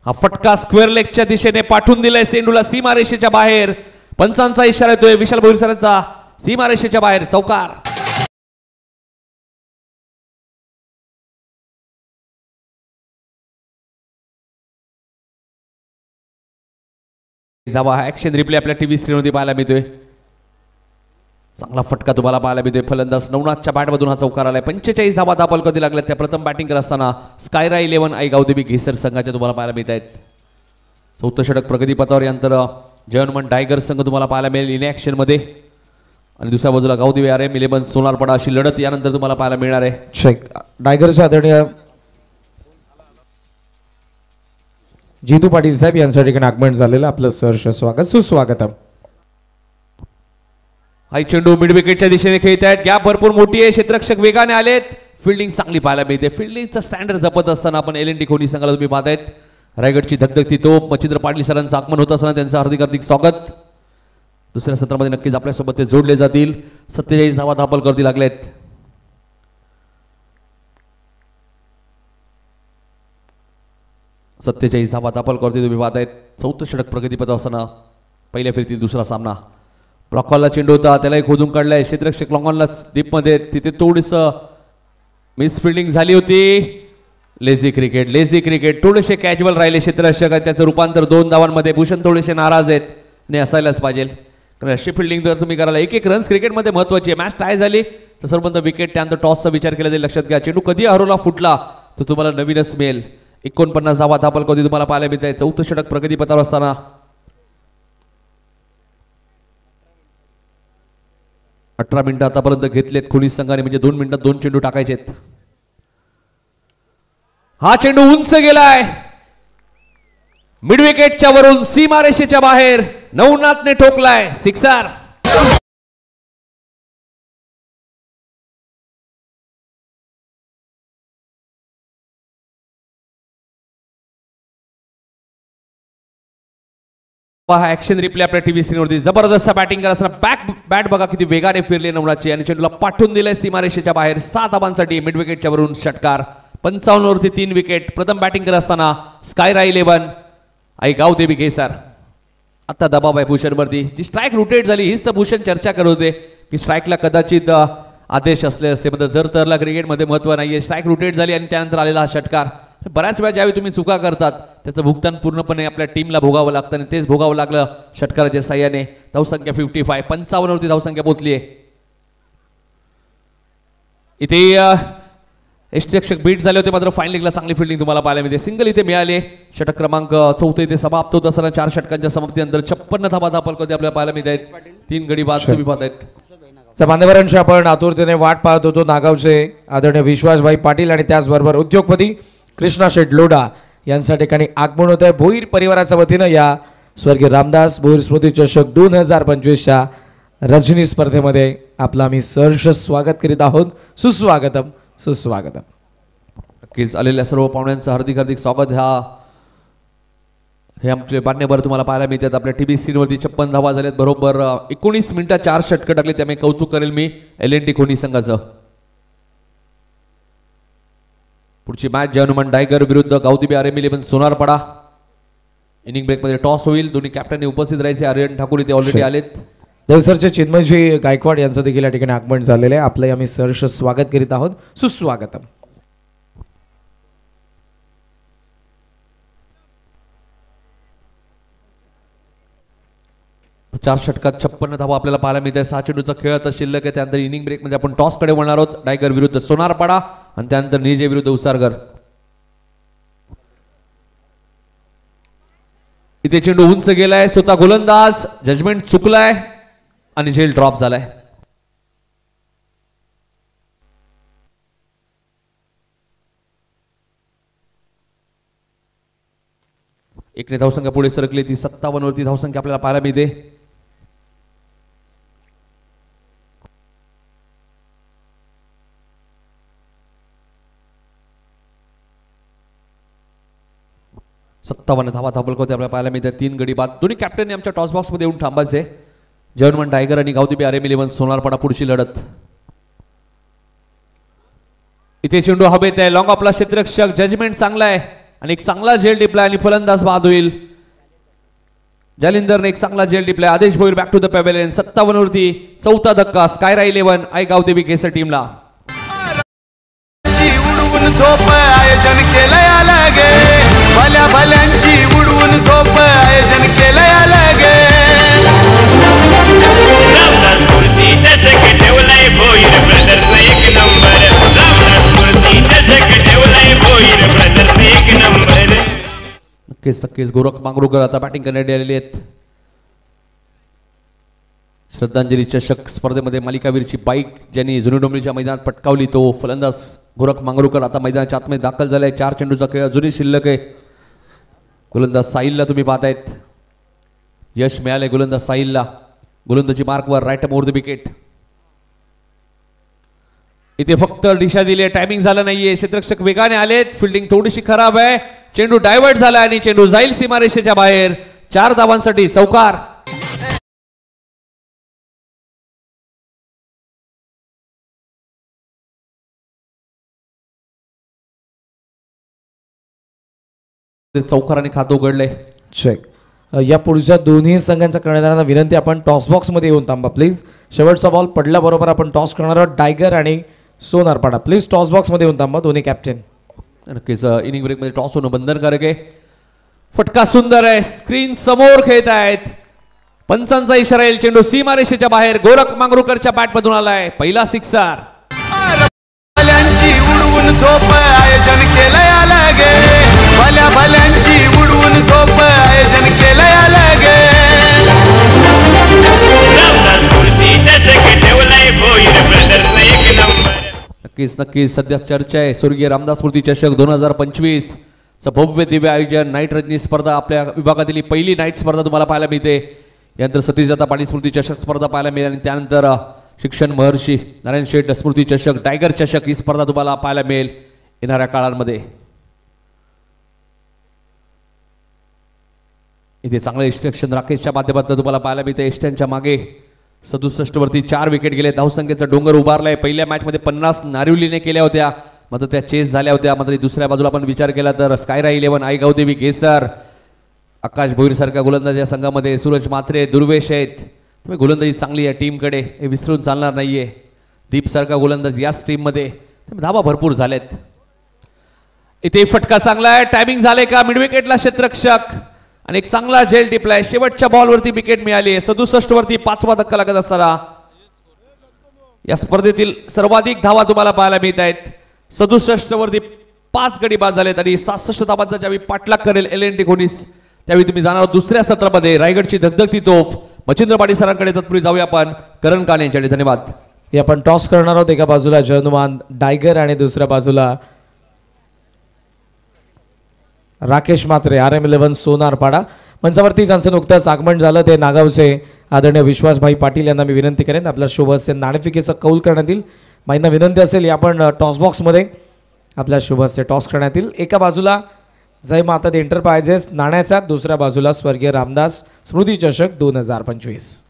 हा फटका स्क्वेअर लेगच्या दिशेने पाठवून दिलाय सेंडूला सीमारेषेच्या बाहेर. पंचांचा इशारा येतोय विशाल भोईर सरांचा. सीमारेषेच्या बाहेर चौकार. जावा ऍक्शन रिप्ले आपल्या टीव्ही स्क्रीनवरती पाहायला मिळतोय. चांगला फटका तुम्हाला पाहायला मिळतोय. फलंदाज नवनाथच्या बॅटमधून हा चौकार आलाय. 45 धावा दापल कधी लागल्यात त्या प्रथम बॅटिंग करत असताना स्कायरा 11 आई गावदेवी घेसर संघाच्या तुम्हाला पाहायला मिळत आहेत. चौथं षटक प्रगतीपथावर यानंतर जयनमन टायगर संघ तुम्हाला पाहायला मिळेल इन ऍक्शन मध्ये. आणि दुसऱ्या बाजूला गावदेवी RM 11 सोनारपडा अशी लढत यानंतर तुम्हाला पाहायला मिळणार आहे. टायगरचे आदरणीय जितू पाटील साहेब यांच्या ठिकाणी आगमन झालेलं आपलं सहर्ष स्वागत सुस्वागतम. हाय चेंडू मिड विकेटच्या दिशेने खेळत आहेत. गॅप भरपूर मोठी आहे. क्षेत्ररक्षक वेगाने आलेत. फिल्डिंग चांगली पाहायला मिळते. फिल्डिंगचा स्टँडर्ड जपत असताना आपण LNT खोनी संघाला तुम्ही पाहतायत. रायगडची धगधगती तोप मच्छिंद्र पाटील सरांचं आगमन होत असताना त्यांचं हार्दिक हार्दिक स्वागत. दुसऱ्या सत्रामध्ये नक्कीच आपल्यासोबत ते जोडले जातील. 47 धावा दापल करती लागलेत. धावा दापल करते तुम्ही पाहतायत. चौथं षटक प्रगतीपथ असताना पहिल्या फेरीतील दुसरा सामना. ब्लॉकॉलला चेंडू होता त्यालाही खोदून काढलाय. क्षेत्ररक्षक लॉंगॉनला डीपमध्ये तिथे थोडीस मिस फिल्डिंग झाली होती. लेझी क्रिकेट थोडेसे कॅज्युअल राहिले क्षेत्ररक्षक. त्याचं रूपांतर 2 धावांमध्ये. भूषण थोडेसे नाराज आहेत. नाही असायलाच पाहिजे कारण अशी फिल्डिंग जर तुम्ही करायला एक रन्स क्रिकेटमध्ये महत्वाची आहे. मॅच टाय झाली तर सर्वप्रथम विकेट त्यानंतर टॉसचा विचार केला जाईल. लक्षात घ्या चेंडू कधी हरवला फुटला तर तुम्हाला नवीनच मिळेल. 49 धावा दापल कधी तुम्हाला पाहायला मिळत आहे. चौथं षटक प्रगतीपथावर असताना 18 मिनिटं आतापर्यंत घेतलेत खोनी संघाने म्हणजे 2 मिनिटात 2 चेंडू टाकायचे. हा चेंडू उंच गेलाय मिड विकेटच्या वरून सीमारेषेच्या बाहेर. नवनाथने ठोकलाय सिक्सर. ऍक्शन रिप्ले आपल्या टीव्ही स्क्रीनवरती. जबरदस्त बॅटिंग करत असताना बॅट बघा किती वेगाने फिरले नवनाथची आणि चेंडूला पाठवून दिलाय सीमारेषेच्या बाहेर. 7 धावांसाठी मिड विकेटच्या वरून षटकार. 55 वरती 3 विकेट. प्रथम बॅटिंग करत असताना स्कायरा 11 आई गावदेवी घेसर. आता दबाव आहे भूषणवरती. जी स्ट्राईक रोटेट झाली हीच तर भूषण चर्चा करत होते की स्ट्राईकला कदाचित आदेश असले असते. म्हणजे जर तरला क्रिकेटमध्ये महत्व नाहीये. स्ट्राईक रोटेट झाली आणि त्यानंतर आलेला हा षटकार. बऱ्याच वेळा ज्यावेळी तुम्ही चुका करतात त्याचं भुगतान पूर्णपणे आपल्या टीमला भोगावं लागतं आणि तेच भोगावं लागलं षटकाराच्या साह्याने. धावसंख्या 55. 55 वरती धावसंख्या पोहोचली आहे. इथे यष्टीरक्षक बीट झाले होते, मात्र फायनलिंगला चांगली फिल्डिंग तुम्हाला पाहायला मिळते. सिंगल इथे मिळाले. षटक क्रमांक 4 इथे समाप्त होत असताना 4 षटकांच्या समाप्तीनंतर 56 धावा धापलकोते आपल्याला पाहायला मिळत आहेत. 3 गडी बाद तुम्ही पाहतायत. मान्यवरांची आपण आतुरतेने वाट पाहत होतो. नागावचे आदरणीय विश्वासभाई पाटील आणि त्याचबरोबर उद्योगपती कृष्णा शेठ लोढा यांच्या ठिकाणी आगमन होत आहे. भोईर परिवाराच्या वतीनं या स्वर्गीय रामदास भोईर स्मृती चषक 2025च्या रजनी स्पर्धेमध्ये आपलं आम्ही सहर्ष स्वागत करीत आहोत. सुस्वागतम सुस्वागतम. नक्कीच आलेल्या सर्व पाहुण्यांचं हार्दिक हार्दिक स्वागत. हे आमचे मान्यवर तुम्हाला पाहायला मिळतात. आपल्या टीव्ही स्क्रीनवरती 56 धावा झाल्यात. बरोबर 19 मिनिटात 4 षटकं टाकले. त्यामुळे कौतुक करेल मी LNT कोणी संघाचं. पुढची मॅच जयनुमान टायगर विरुद्ध गावदेवी RM11 सोनारपाडा. इनिंग ब्रेकमध्ये टॉस होईल. दोन्ही कॅप्टनने उपस्थित राहायचे. आर्यन ठाकूर इथे ऑलरेडी आलेत. देवसरचे चिन्मयजी गायकवाड यांचं देखील या ठिकाणी आगमन झालेलं आहे. आपलं आम्ही सहर्ष स्वागत करीत आहोत. सुस्वागतम. 4 षटकात 56 धावा आपल्याला पाहायला मिळते. 6 चेंडूचा खेळ आता शिल्लक आहे. त्यानंतर इनिंग ब्रेकमध्ये आपण टॉस कडे वळणार आहोत. टायगर विरुद्ध सोनारपाडा आणि त्यानंतर निजे विरुद्ध उसारगर. इथे चेंडू उंच गेलाय. स्वतः गोलंदाज जजमेंट चुकलाय आणि झेल ड्रॉप झालाय. एकने धावसंख्या पुढे सरकली. ती 57 वरती धावसंख्या आपल्याला पाहायला मिळते. धावा धापलकोते आपल्याला पाहायला मिळते. 3 गडी बाद. दोन्ही कॅप्टनने आमच्या टॉस बॉक्स मध्ये येऊन थांबायचे. जयनुमान टायगर आणि गावदेवी RM11 सोनारपाडा पुढची लढत. इथे चेंडू हवेत आहे. लॉंग ऑफला क्षेत्ररक्षक जजमेंट चांगला आहे आणि एक चांगला झेल टिपला आणि फलंदाज बाद होईल. जालिंदरने एक चांगला झेल टिपला. Aadesh Bhoir back to the pavilion. 57 वरती 4था धक्का स्कायरा 11 आय गावदेवी केसर टीमला. आयोजन केलंय अलगे. भल्या भल्यांची उडवून झोप आयोजन केलंय अलगे. रामदास मूर्ती चषक ठेवलाय भोईर ब्रदर्स एक नंबर. रामदास मूर्ती चषक ठेवलाय भोईर ब्रदर्स एक नंबर. नक्कीच गोरख मांगरूकर आता बॅटिंग करण्यासाठी आलेले आहेत. श्रद्धांजली चषक स्पर्धेमध्ये मालिकावीरची बाईक ज्यांनी जुनी डोंबरीच्या मैदानात पटकावली तो फलंदाज गोरख मांगरूकर आता मैदानाच्या आतमध्ये दाखल झालाय. 4 चेंडूचा खेळ अजूनही शिल्लक आहे. गोलंदाज साहिलला तुम्ही पाहतायत. यश मिळाले गोलंदाज साहिलला. गोलंदाजी मार्कवर राईट ओव्हर द विकेट. इथे फक्त दिशा दिली. टायमिंग झालं नाहीये. क्षेत्ररक्षक वेगाने आलेत. फिल्डिंग थोडीशी खराब आहे. चेंडू डायव्हर्ट झाला आणि चेंडू जाईल सीमारेषेच्या बाहेर. 4 धावांसाठी चौकार. चौकाराने खातं उघडलंय. चेक. या पुढच्या दोन्ही संघांच्या कर्णधारांना विनंती आपण टॉस बॉक्स मध्ये येऊन थांबा प्लीज. शेवटचा बॉल पडल्याबरोबर आपण टॉस करणार आहोत. टायगर आणि सोनारपाडा प्लीज टॉस बॉक्स मध्ये येऊन थांबा दोन्ही कॅप्टन. नक्कीच इनिंग ब्रेक मध्ये टॉस होणं बंधनकारक आहे. फटका सुंदर आहे. स्क्रीन समोर खेळत आहेत. पंचांचा इशारा येईल. चेंडू सीमारेषेच्या बाहेर. गोरख मांगरूकरच्या बॅट मधून आलाय. पहिला सिक्सर. उडवून झोप आयोजन केलंय अलगे. भल्या भल्यांची उडवून झोप आयोजन केलंय अलगे. रामदास मूर्ती चषक ठेवलाय भोईर ब्रदर्स एक नंबर. नक्कीच सध्या चर्चा आहे स्वर्गीय रामदास मूर्ती चषक 2025 चं भव्य दिव्य आयोजन. नाईट रजनी स्पर्धा आपल्या विभागातील पहिली नाईट स्पर्धा तुम्हाला पाहायला मिळते. यानंतर सतीशदादा पाटील स्मृती चषक स्पर्धा पाहायला मिळेल आणि त्यानंतर शिक्षण महर्षी नारायण शेठ स्मृती चषक टायगर चषक ही स्पर्धा तुम्हाला पाहायला मिळेल येणाऱ्या काळांमध्ये. इथे चांगलं इस्ट्रक्शन राकेशच्या माध्यमातून तुम्हाला पाहायला मिळते. एस्ट्यांच्या मागे 67 वरती 4 विकेट गेले. धावसंख्येचा डोंगर उभारलाय. पहिल्या मॅच मध्ये 50 नारिवलीने केल्या होत्या. मात्र त्या चेस झाल्या होत्या. मात्र दुसऱ्या बाजूला आपण विचार केला तर स्कायरा 11 आई गावदेवी केसर. आकाश भोईर सारख्या गोलंदाज या संघामध्ये. सूरज मात्रे दुर्वेश आहेत. तुम्ही गोलंदाजी चांगली आहे टीमकडे हे विसरून चालणार नाहीये. दीप सारखा गोलंदाज याच टीम मध्ये. धावा भरपूर झालेत. इथे फटका चांगला आहे. टायमिंग झाले का मिड विकेटला क्षेत्ररक्षक आणि एक चांगला झेल टिपलाय. शेवटच्या बॉलवरती विकेट मिळाली. 67 वरती 5वा धक्का लागत असताना या स्पर्धेतील सर्वाधिक धावा तुम्हाला पाहायला मिळत आहेत. 67 वरती 5 गडी बाद झालेत आणि 67 धावांचा ज्यावेळी पाठलाग करेल LNT कोणीच त्यावेळी तुम्ही जाणार आहोत दुसऱ्या सत्रामध्ये. रायगडची धगधगती तोफ मच्छिंद्र पाटील सरांकडे. तत्पूर्वी जाऊया आपण करण काले यांच्याकडे. धन्यवाद. हे आपण टॉस करणार आहोत. एका बाजूला जनमान डायगर आणि दुसऱ्या बाजूला राकेश मात्रे RM11 सोनारपाडा. मंचावरती ज्यांचं नुकतंच आगमन झालं ते नागावचे आदरणीय विश्वासभाई पाटील यांना मी विनंती करेन आपल्या शुभ हस्ते नाणेफिकेचा कौल करण्यात येईल. माईंना विनंती असेल या आपण टॉस बॉक्समध्ये आपल्या शुभ हस्ते टॉस करण्यात येईल. एका बाजूला जय माता दी एंटरप्राइजेस नाण्याचा, दुसऱ्या बाजूला स्वर्गीय रामदास स्मृती चषक 2025.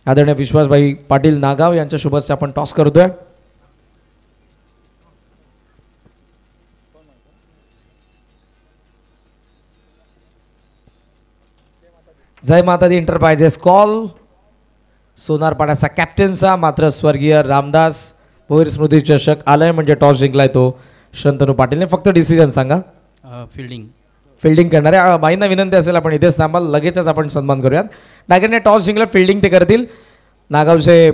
आदरणीय विश्वासभाई पाटील नागाव यांच्या शुभ हस्ते आपण टॉस करतोय. जय माता दी एंटरप्राइजेस कॉल. सोनारपाड्याचा कॅप्टनचा मात्र स्वर्गीय रामदास भोईर स्मृती चषक आलाय म्हणजे टॉस जिंकलाय तो शंतनू पाटीलने. फक्त डिसिजन सांगा. फिल्डिंग करणारे बाईंना विनंती असेल आपण इथेच थांबा. लगेचच आपण सन्मान करूयात. डायगरने टॉस जिंकला. फिल्डिंग ते करतील. नागावचे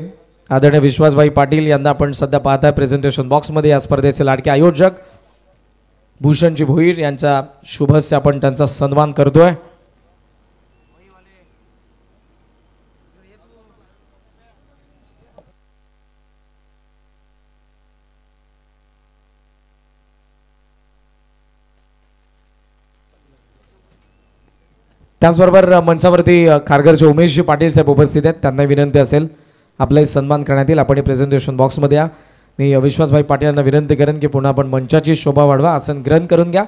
आदरणीय विश्वासभाई पाटील यांना आपण सध्या पाहताय प्रेझेंटेशन बॉक्समध्ये. या स्पर्धेचे लाडके आयोजक भूषणजी भोईर यांच्या शुभ हस्ते आपण त्यांचा सन्मान करतोय. त्याचबरोबर मंचावरती खारघरचे उमेशजी पाटील साहेब उपस्थित आहेत. त्यांना विनंती असेल आपलाही सन्मान करण्यात येईल. आपण प्रेझेंटेशन बॉक्समध्ये या. मी विश्वासभाई पाटील यांना विनंती करेन की पुन्हा आपण मंचाची शोभा वाढवा. आसन ग्रहण करून घ्या.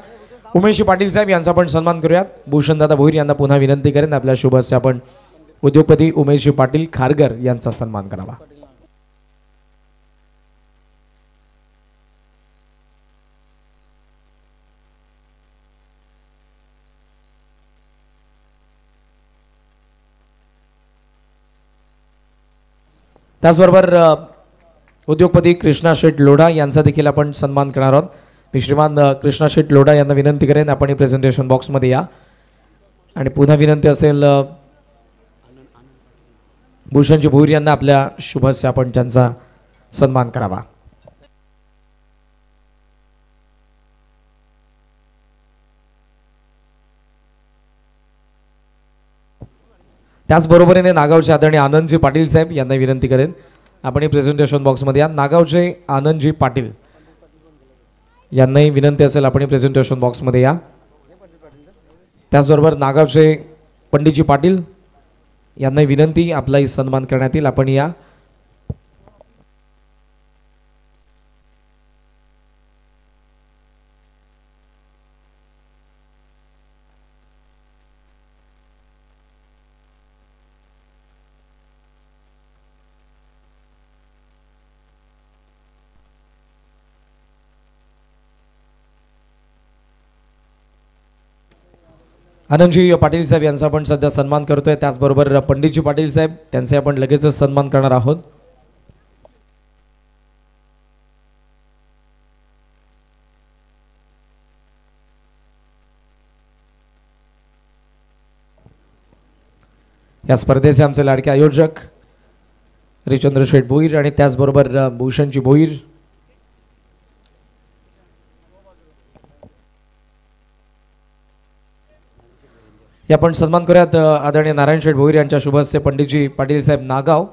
उमेशजी पाटील साहेब यांचा आपण सन्मान करूयात. भूषणदादा भोईर यांना पुन्हा विनंती करेन आपल्या शुभ हस्ते आपण उद्योगपती उमेशजी पाटील खारघर यांचा सन्मान करावा. त्याचबरोबर उद्योगपती कृष्णा शेठ लोढा यांचा देखील आपण सन्मान करणार आहोत. मी श्रीमान कृष्णा शेठ लोढा यांना विनंती करेन आपण प्रेझेंटेशन बॉक्समध्ये या. आणि पुन्हा विनंती असेल भूषणजी भोईर यांना आपल्या शुभ हस्ते आपण त्यांचा सन्मान करावा. त्याचबरोबरीने नागावचे आदरणीय आनंदजी पाटील साहेब यांना विनंती करेन आपण प्रेझेंटेशन बॉक्समध्ये या. नागावचे आनंदजी पाटील यांनाही विनंती असेल आपण प्रेझेंटेशन बॉक्समध्ये या. त्याचबरोबर नागावचे पंडितजी पाटील यांनाही विनंती आपलाही सन्मान करण्यात येईल. आपण या. आनंदजी पाटील साहेब यांचा आपण सध्या सन्मान करतोय. त्याचबरोबर पंडितजी पाटील साहेब त्यांचे आपण लगेचच सन्मान करणार आहोत. या स्पर्धेचे आमचे लाडके आयोजक हरिचंद्र शेठ भोईर आणि त्याचबरोबर भूषणजी भोईर. आपण सन्मान करूयात आदरणीय नारायण शेठ भोईर यांच्या शुभ हस्ते पंडितजी पाटील साहेब नागाव.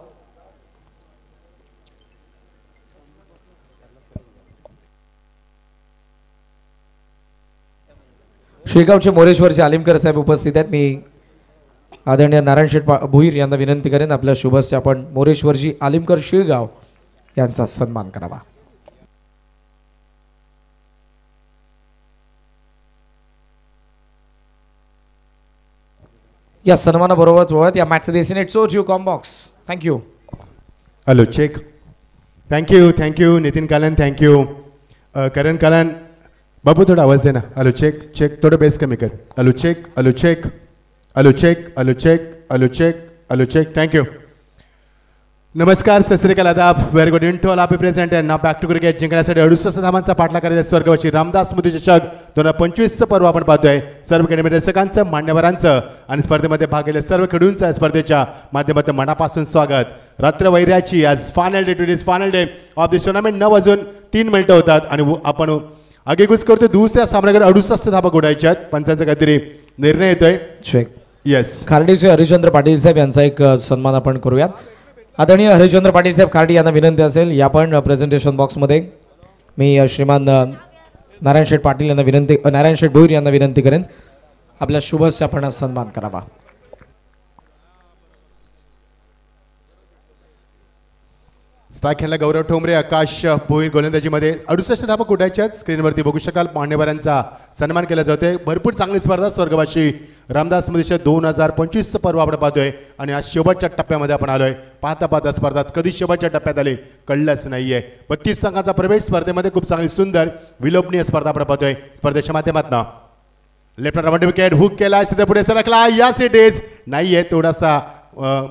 शेगावचे मोरेश्वरचे आलिमकर साहेब उपस्थित आहेत. मी आदरणीय नारायण शेठ भोईर यांना विनंती करेन आपल्या शुभ हस्ते आपण मोरेश्वरजी आलिमकर शेगाव यांचा सन्मान करावा. या सन्मानाबरोबरच या मॅचचे डेसिनेट सो यू कॉम बॉक्स. Thank you. Hello check. Thank you Nitin Kalan. Thank you Karan Kalan. बाबू थोड़ा आवाज देना. Hello check check. थोड़ा बेस कमी कर. Hello check hello check hello check hello check hello check hello check. Thank you. नमस्कार, सत श्री अकाल, आदाब, very good evening to all. Happy present and now back to cricket. जिंकण्यासाठी 68 धावांचा पाठलाग करायचा स्वर्गवासी रामदास स्मृती चषक 2025चं पर्व आपण पाहतोय. सर्व खेळाडू दर्शकांचं, मान्यवरांचं आणि स्पर्धेमध्ये भाग घेतलेल्या सर्व खेळाडूंचं स्पर्धेच्या माध्यमातून मनापासून स्वागत. रात्र वैऱ्याची आज final day to final day of this tournament 9 वाजून 3 मिनिटं होतात आणि आपण आगेकूच करतो दुसऱ्या सामन्याकडे 68 धाबा गोडायच्या आहेत. पंचांचा काहीतरी निर्णय येतोय. चेक. येस खार्डीचे हरिश्चंद्र पाटील साहेब यांचा एक सन्मान आपण करूयात. आदरणीय हरिश्चंद्र पाटील साहेब खार्डी यांना विनंती असेल या पण प्रेझेंटेशन बॉक्समध्ये मी श्रीमान नारायण शेठ पाटील यांना विनंती नारायण शेठ भोईर यांना विनंती करेन आपल्या शुभस्य आपण सन्मान करावा. स्ट्राईक खेळला गौरव ठोंबरे आकाश भोईर गोलंदाजीमध्ये 68 धाबा कुठायच्यात. स्क्रीनवरती बघू शकाल मान्यवरांचा सन्मान केला जातोय. भरपूर चांगली स्पर्धा स्वर्गवासी रामदास मधीच्या 2025चं पर्व आपण पाहतोय आणि आज शेवटच्या टप्प्यामध्ये आपण आलोय. पाहता पाहता स्पर्धा कधी शेवटच्या टप्प्यात आली कळलंच नाहीये. 32 संघाचा प्रवेश स्पर्धेमध्ये खूप चांगली सुंदर विलोभनीय स्पर्धा आपण पाहतोय. स्पर्धेच्या माध्यमातून लेफ्ट राऊंड विकेट हुक केला तिथे पुढे सरकला या सिटीज नाहीये थोडासा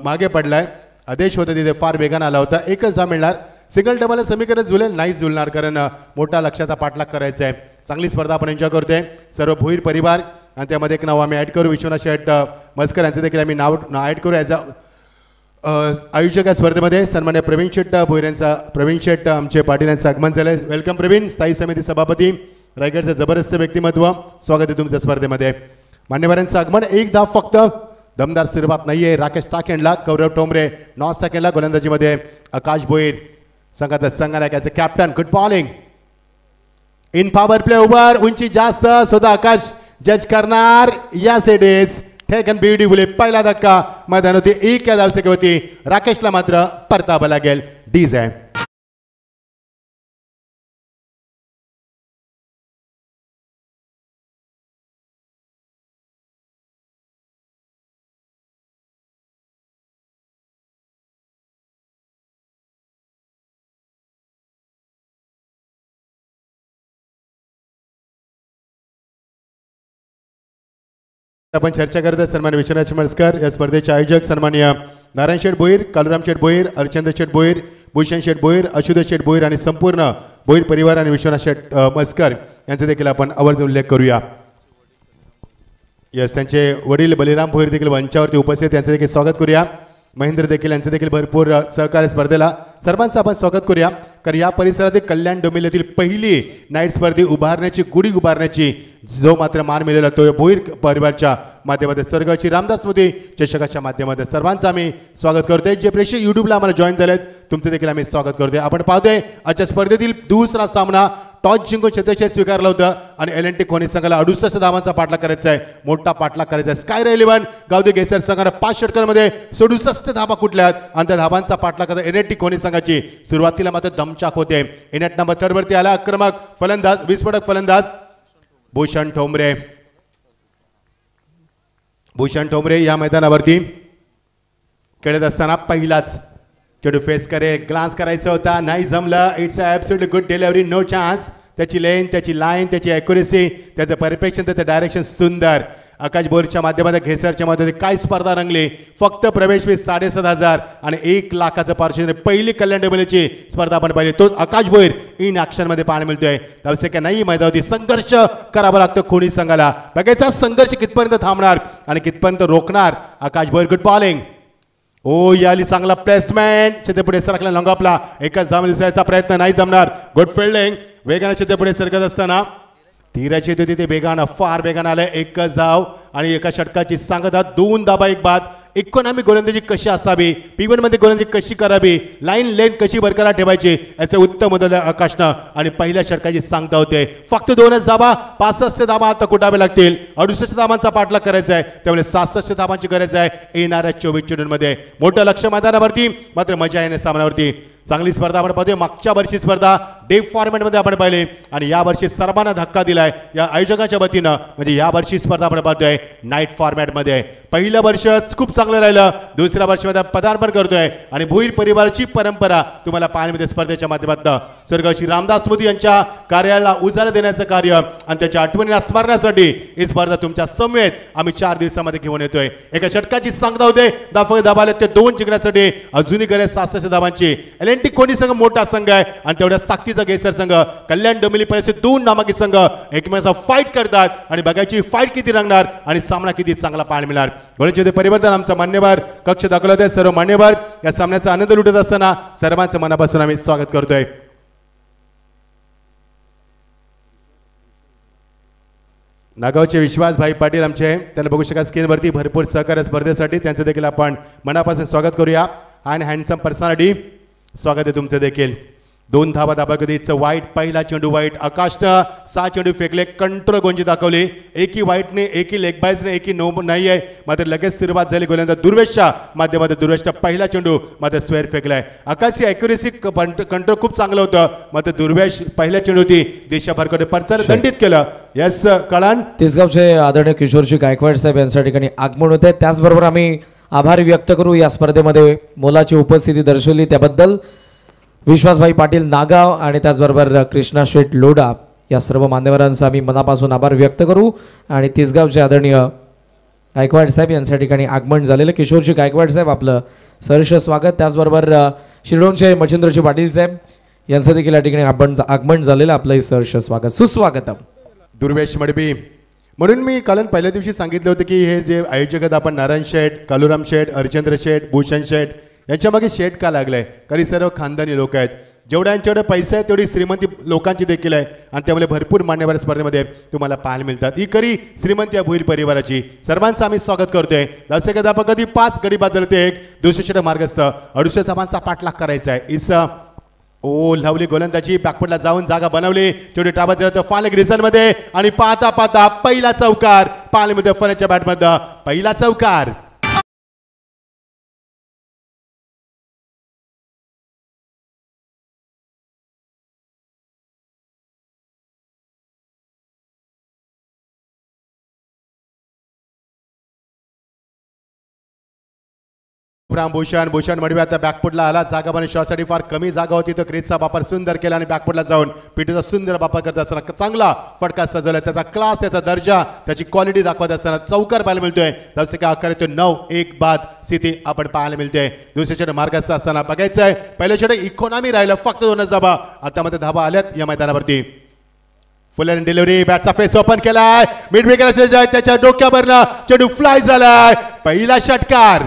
मागे पडलाय. आदेश होता तिथे फार वेगानं आला होता. एकच धाव मिळणार. सिंगल डबल समीकरण जुळेल नाही जुळणार कारण मोठा लक्षाचा पाठलाग करायचा आहे. चांगली स्पर्धा आपण एन्जॉय करतोय सर्व भोईर परिवार आणि त्यामध्ये एक नाव आम्ही ॲड करू विश्वनाथ शेठ मस्कर यांचं देखील आम्ही नाव ॲड करू ॲज आयोजक या स्पर्धेमध्ये. सन्मान्य प्रवीण शेठ भोईर यांचा प्रवीण शेठ आमचे पाटील यांचं आगमन झालं आहे. वेलकम प्रवीण. स्थायी समिती सभापती रायगडचं जबरदस्त व्यक्तिमत्व स्वागत आहे तुमच्या स्पर्धेमध्ये. मान्यवरांचं आगमन एक धाव फक्त दमदार सुरुवात नाहीये. राकेश टाकेंडला गौरव ठोंबरे नॉस टाकेंडला गोलंदाजीमध्ये आकाश भोईर संघाचा संघनायकाचे captain good bowling in power play over उंची जास्त स्वतः आकाश जज करणार या सेडेज ठेकन ब्युटिफुली पहिला धक्का मैदान होती. एक या धावसंख्येवरती राकेशला मात्र परतावा लागेल. डीज आहे. आपण चर्चा करत आहे सन्मान्य विश्वनाथ चिमणकर या स्पर्धेचे आयोजक सन्माननीय नारायण शेठ भोईर कालुराम शेठ भोईर अर्चंद्र शेठ भोईर भूषण शेठ भोईर अशुतोष शेठ भोईर आणि संपूर्ण भोईर परिवार आणि विश्वनाथ शेठ मस्कर यांचा देखील आपण आवर्जून उल्लेख करूया. यस त्यांचे वडील बलिराम भोईर देखील मंचावरती उपस्थित त्यांचं देखील स्वागत करूया. महेंद्र देखील यांचं देखील भरपूर सहकार्य स्पर्धेला सर्वांचं आपण स्वागत करूया. कारण या परिसरातील कल्याण डोंबिवलीतील पहिली नाईट स्पर्धे उभारण्याची गुढी उभारण्याची जो मात्र मान मिळाला तो भोईर परिवारच्या माध्यमातून स्वर्गाची रामदास मोदी चषकाच्या माध्यमातून सर्वांचं आम्ही स्वागत करतोय. जे प्रेक्षक युट्यूबला आम्हाला जॉईन झालेत तुमचं देखील आम्ही स्वागत करतोय. आपण पाहतोय आजच्या स्पर्धेतील दुसरा सामना टॉस जिंकून छत्रछेद स्वीकारलं होतं आणि एल&टी खोनी संघाला 68 धावांचा पाठलाग करायचा आहे. मोठा पाठलाग करायचा आहे. स्काय 11 गावदे गेसर संघानं 5 षटकांमध्ये 67 धावा कुठल्यात आणि त्या धावांचा पाठलाग करता एल&टी खोनी संघाची सुरुवातीला मात्र दमचाक होते. इनेट नंबर 3 वरती आला आक्रमक फलंदाज विस्फोटक फलंदाज भूषण ठोंबरे. भूषण ठोंबरे या मैदानावरती खेळत असताना पहिलाच चेंडू फेस करे ग्लान्स करायचा होता नाही जमलं. It's absolutely good delivery no chance. त्याची लेन त्याची लाईन त्याची ॲक्युरेसी त्याचं परफेक्शन त्याचं डायरेक्शन सुंदर. आकाश बोरच्या माध्यमातून घेसरच्या माध्यमातून काय स्पर्धा रंगली. फक्त प्रवेश फी 7,500 आणि 1 लाखाचं पार्श्वभूमी. पहिली कल्याण डोंबिवलीची स्पर्धा आपण पाहिली. तो आकाश भोईर इन ॲक्शनमध्ये पाहायला मिळतोय. त्यावेळेस नाही मैदानावरती संघर्ष करावा लागतो खोनी संघाला. बघायचा संघर्ष कितपर्यंत थांबणार आणि कितपर्यंत रोखणार आकाश भोईर. Good bowling. ओ याली चांगला प्लेसमेंट. चित्रपुढे सरकला लॉंगापला एकच धाव दिसायचा प्रयत्न नाही जमणार. Good fielding. वेगाने चित्रपुढे सरकत असताना धीराची होती तिथे वेगानं फार वेगानं आलंय. एकच धाव आणि एका षटकाची सांगता 2 धाबा 1 बाद. इकॉनॉमी गोलंदाजी कशी असावी P1 मध्ये गोलंदाजी कशी करावी लाईन लेंथ कशी बरकरार ठेवायची याचं उत्तम मदत आकाशनं आणि पहिल्या षटकाची सांगता होते. फक्त 2च धाबा 65 धाबा आता कुटावे लागतील. 68 धाबांचा पाठलाग करायचा आहे त्यामुळे 67 धाबांची गरज आहे येणाऱ्या 24 चेंडूंमध्ये. मोठं लक्ष मैदानावरती मात्र मजा येणे सामन्यावरती. चांगली स्पर्धा आपण पाहतोय. मागच्या वर्षी स्पर्धा डे फॉर्मॅटमध्ये आपण पाहिली आणि या वर्षी सर्वांना धक्का दिलाय या आयोजकाच्या वतीनं. म्हणजे या वर्षी स्पर्धा आपण पाहतोय नाईट फॉर्मॅटमध्ये. पहिलं वर्ष खूप चांगलं राहिलं. दुसऱ्या वर्षामध्ये पदार्पण करतोय आणि भोईर परिवाराची परंपरा तुम्हाला पाहायला मिळते स्पर्धेच्या माध्यमातून. स्वर्गीय रामदास मोदी यांच्या कार्याला उजाळा देण्याचं कार्य आणि त्याच्या आठवणीला स्मरण्यासाठी ही स्पर्धा तुमच्या समवेत आम्ही 4 दिवसामध्ये घेऊन येतोय. एका षटकाची सांगता होते. दाबाले ते 2 जिंकण्यासाठी अजूनही गरज 67 धाबांची. टी कोणी संघ मोठा संघ आहे आणि तेवढ्याच ताकदीचा गेसर संघ कल्याण डोंबिवली परिसर दोन नामांकित संघ एकमेकांचा फाईट करतात आणि बघायची फाईट किती रंगणार आणि सामना किती चांगला पाहायला मिळणार. गोलंदाजी परिवर्तन आमचा मान्यवर कक्ष दाखवला होते. सर्व मान्यवर या सामन्याचा आनंद लुटत असताना सर्वांचं मनापासून आम्ही स्वागत करतोय. नागावचे विश्वासभाई पाटील आमचे त्यांना बघू शकाल स्क्रीनवरती भरपूर सहकार्य स्पर्धेसाठी त्यांचं देखील आपण मनापासून स्वागत करूया. आणि हँडसम पर्सनॅलिटी स्वागत आहे तुमचं देखील. 2 धावा दाबागतीचं वाईट पहिला चेंडू वाईट आकाशनं 6 चेंडू फेकले कंट्रोल गोंजी दाखवली. एकी वाईटने एकी लेग बायजने एकी नो नाही आहे मात्र लगेच सुरुवात झाली गोलंदाज दुर्वेशच्या माध्यमातून दुर्वेशचा पहिला चेंडू मात्र स्क्वेअर फेकलाय. आकाशची ॲक्युरेसी कंट्रोल खूप चांगलं होतं मात्र दुर्वेश पहिल्या चेंडूती दिशा भरकडे परचार दंडित केलं. यस कळण तिसगावचे आदरणीय किशोरजी गायकवाड साहेब यांच्या ठिकाणी आगमन होते. त्याचबरोबर आम्ही आभार व्यक्त करू या स्पर्धेमध्ये मोलाची उपस्थिती दर्शवली त्याबद्दल विश्वासभाई पाटील नागाव आणि त्याचबरोबर कृष्णा शेठ लोढा या सर्व मान्यवरांचा आम्ही मनापासून आभार व्यक्त करू. आणि तिसगावचे आदरणीय गायकवाड साहेब यांच्या ठिकाणी आगमन झालेलं किशोरजी गायकवाड साहेब आपलं सहर्ष स्वागत. त्याचबरोबर शिरडोणचे मच्छिंद्रजी पाटील साहेब यांचं देखील या ठिकाणी आगमन झालेलं आपलंही सहर्ष स्वागत सुस्वागतम. दुर्वेश मडबी म्हणून मी काल पहिल्या दिवशी सांगितलं होतं की हे जे आयोजक आहेत आपण नारायण शेठ कालुराम शेठ हरिचंद्र शेठ भूषण शेठ यांच्या मागे शेठ का लागलाय कारण सर्व खानदानी लोक आहेत. जेवढ्यांच्याकडे पैसे आहेत तेवढी श्रीमंती लोकांची देखील आहे आणि त्यामुळे भरपूर मान्यवर स्पर्धेमध्ये तुम्हाला पाहायला मिळतात. ही खरी श्रीमंती या भोईर परिवाराची. सर्वांचं आम्ही स्वागत करतोय. दर्शक आपण कधी 5 गडी बदलते एक दुसरे षटक मार्गस्थ 250 धावांचा पाठलाग करायचा आहे. इस ओ लवली गोलंदाजी बॅकफुटला जाऊन जागा बनवली. छोटी टाबा दिला फालेक रिझन मध्ये आणि पाहता पाहता पहिला चौकार पालमध्ये फण्याच्या बॅटमध्ये पहिला चौकार. भूषण भूषण मडवी आता बॅकफुटला आला. जागा बने शॉटसाठी फार कमी जागा होती तर क्रीजचा वापर सुंदर केला आणि बॅकफुटला जाऊन पिटूचा सुंदर वापर करत असताना चांगला फटका सजवला. त्याचा क्लास त्याचा दर्जा त्याची क्वालिटी दाखवत असताना चौकार पाहायला मिळतोय. जसे का आकार येतो 9-1 बाद स्थिती आपण पाहायला मिळते. दुसऱ्या षटक मार्गस्थ असताना बघायचं आहे पहिल्या षटक इकॉनॉमी राहिलं फक्त 2 धाबा. आता मध्ये धाबा आल्यात या मैदानावरती. फुल अँड डिलिव्हरी बॅटचा फेस ओपन केलाय मिड विकेट त्याच्या डोक्यावरनं चेंडू फ्लाय झालाय पहिला षटकार.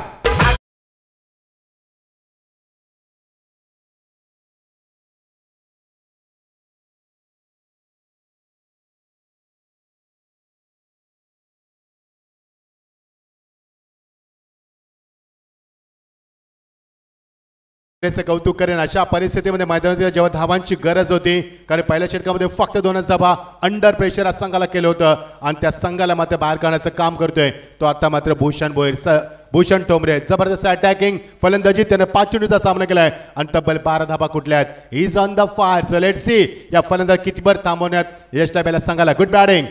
कौतुक करेन अशा परिस्थितीमध्ये मैदानात जेव्हा धावांची गरज होती कारण पहिल्या षटकामध्ये फक्त 2 धावा अंडर प्रेशर या संघाला केलं होतं आणि त्या संघाला मात्र बाहेर काढण्याचं काम करतोय तो आता मात्र भूषण भोईर भूषण टोमरे जबरदस्त अटॅकिंग फलंदाजी त्याने 5 चेंडूचा सामना केलाय आणि तब्बल 12 धावा कुठल्यात. Is on the fire. So let's see या फलंदाज कितीभर थांबवण्यात यश लाभेला संघाला. गुड बॅटिंग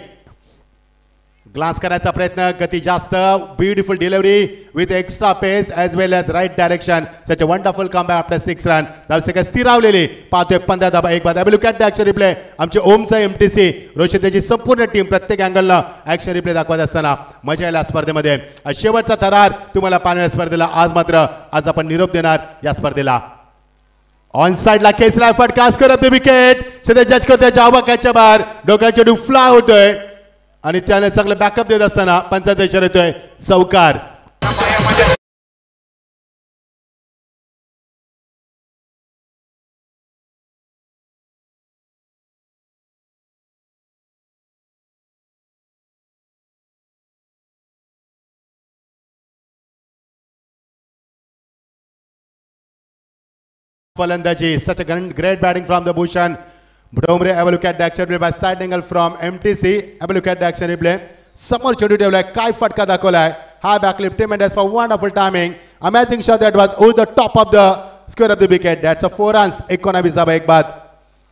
ग्लास करायचा प्रयत्न गती जास्त beautiful delivery with extra pace as well as right direction such a wonderful comeback after 6 run. धावसंख्या स्थिरावलेली पाहतोय 15 धावा 1 बाद. Have look at the action replay आमचे ओमचा MTC रोशन त्याची संपूर्ण टीम प्रत्येक अँगलला ॲक्शन रिप्ले दाखवत असताना मजा यायला स्पर्धेमध्ये. शेवटचा थरार तुम्हाला पाहण्याच्या स्पर्धेला आज आपण निरोप देणार या स्पर्धेला. ऑन साइडला खेचला फटका करत विकेट सध्या जज करतोय जावा कॅचच्या बाहेर डोक्याच्या डू फ्लाय होतोय आणि त्याने चांगलं बॅकअप देत असताना पंचाचा इशारा येतोय चौकार. फलंदाजी such a great batting from the Bhushan Bromre. Have a look at the action replay by side angle from MTC. Have a look at the action replay. समोर चेंडू ठेवलाय काय फटका दाखवलाय हा बॅकलिप tremendous four wonderful timing amazing shot that was over the top of the square of the wicket. That's a 4 runs 19 धावा 1 बाद.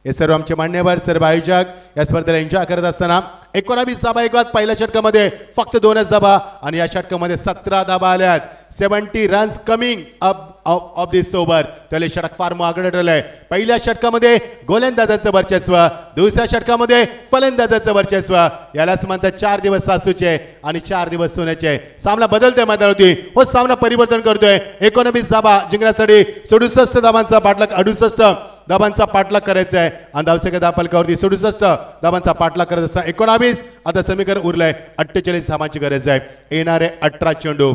हे सर्व आमचे मान्यवर सर्व आयोजक या स्पर्धेला एन्जॉय करत असताना 19 धाबा एक बाद पहिल्या षटकामध्ये फक्त 2च धाबा आणि या षटकामध्ये 17 धाबा आल्यात 70 runs coming up of this over त्याला षटक फार मागणं ठरलंय पहिल्या षटकामध्ये गोलंदाजाचं वर्चस्व दुसऱ्या षटकामध्ये फलंदाजाचं वर्चस्व यालाच म्हणतात 4 दिवस सासूचे आणि 4 दिवस सोन्याचे सामना बदलतोय मैदानावरती हो सामना परिवर्तन करतोय 19 धाबा जिंकण्यासाठी 67 धाबांचा पाठलाग 68 धाबांचा पाठलाग करायचा आहे आणि धावसंख्या धापलकावरती 67 धाबांचा पाठलाग करत असताना 19 आता समीकरण उरलंय 48 धाबांची गरज आहे येणारे 18 चेंडू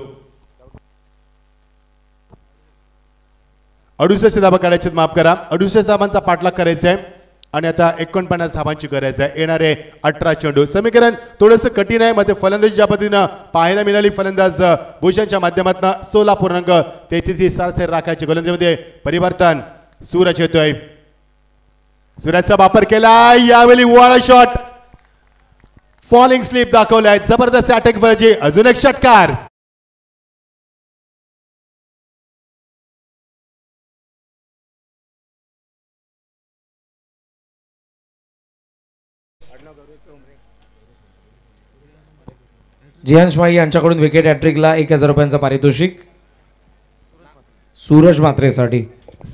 68 धाबा काढायचे माफ करा 68 धाबांचा पाठलाग करायचा आहे आणि आता 49 धाबांची गरज आहे येणारे 18 चेंडू समीकरण थोडंसं कठीण आहे मध्ये फलंदाजी ज्या पद्धतीनं पाहायला मिळाली फलंदाज भूषणच्या माध्यमातून 16.33 सरासरी राखायची गोलंदाजीमध्ये परिवर्तन सूरज येतोय सूरजचा वापर केला यावेळी वाळा शॉट फॉलिंग स्लिप दाखवलाय जबरदस्त अटॅक बाजी अजून एक षटकार जिहांश माई यांच्याकडून विकेट हॅट्रिकला 1000 रुपयांचा पारितोषिक सूरज मात्रेसाठी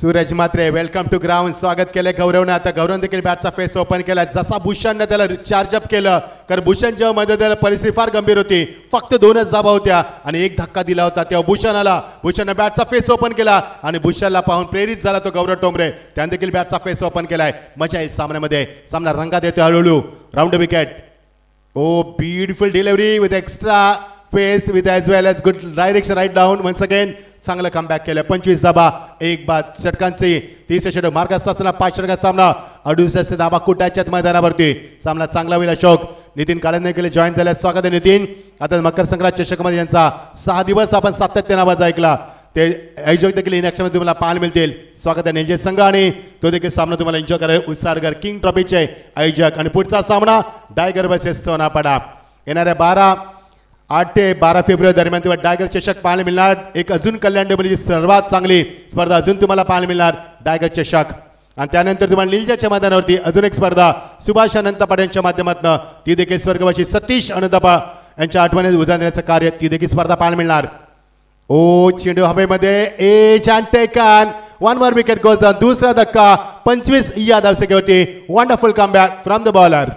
सूरज मात्रे वेलकम टू ग्राउंड स्वागत केले गौरवने आता गौरव देखील बॅटचा फेस ओपन केला जसा भूषणने त्याला चार्जअप केलं कारण भूषण जेव्हा मध्ये त्याला परिस्थिती फार गंभीर होती फक्त 2च धाबा होत्या आणि एक धक्का दिला होता तेव्हा भूषणने बॅटचा फेस ओपन केला आणि भूषणला पाहून प्रेरित झाला तो गौरव टोमरे त्याने देखील बॅटचा फेस ओपन केलाय मजा येईल सामन्यामध्ये सामना रंगात येतो हळूहळू round wicket oh beautiful delivery with extra pace with as well as good direction right down once again चांगलं कमबॅक केलं 25 धाबा एक बाद षटकांचे 30 षटक मार्गात असताना 5 षटकात सामना 68 धाबा कुटाच्यात मैदानावरती सामना चांगला होईल अशोक नितीन काळेंनी केले जॉईन झाले स्वागत आहे नितीन आता मकर संक्रांत चषकमध्ये यांचा 6 दिवस आपण सातत्याने आवाज ऐकला ते आयोजक देखील इन ॲक्शनमध्ये तुम्हाला पाहायला मिळतील स्वागत आहे निलजे संघ आणि तो देखील सामना तुम्हाला एन्जॉय करायला उत्साहगर किंग ट्रॉफीचे आयोजक आणि पुढचा सामना डायगर वर्सेस सोनापाडा येणाऱ्या 8 ते 12 फेब्रुवारी दरम्यान तुम्हाला डायगर चषक पाहायला मिळणार एक अजून कल्याण डोंबिवलीची सर्वात चांगली स्पर्धा अजून तुम्हाला पाहायला मिळणार डायगर चषक आणि त्यानंतर तुम्हाला निलजाच्या मैदानावरती अजून एक स्पर्धा सुभाष अनंत पाटील यांच्या माध्यमातून ती देखील स्वर्गवासी सतीश अनंतपा यांच्या आठवणीत उदाहरण देण्याचं कार्य ती देखील स्पर्धा पाहायला मिळणार ओ चेंडू हवेमध्ये edge and taken 1 more wicket goes down दुसरा धक्का 25 या धावसंख्येवरती wonderful comeback from the bowler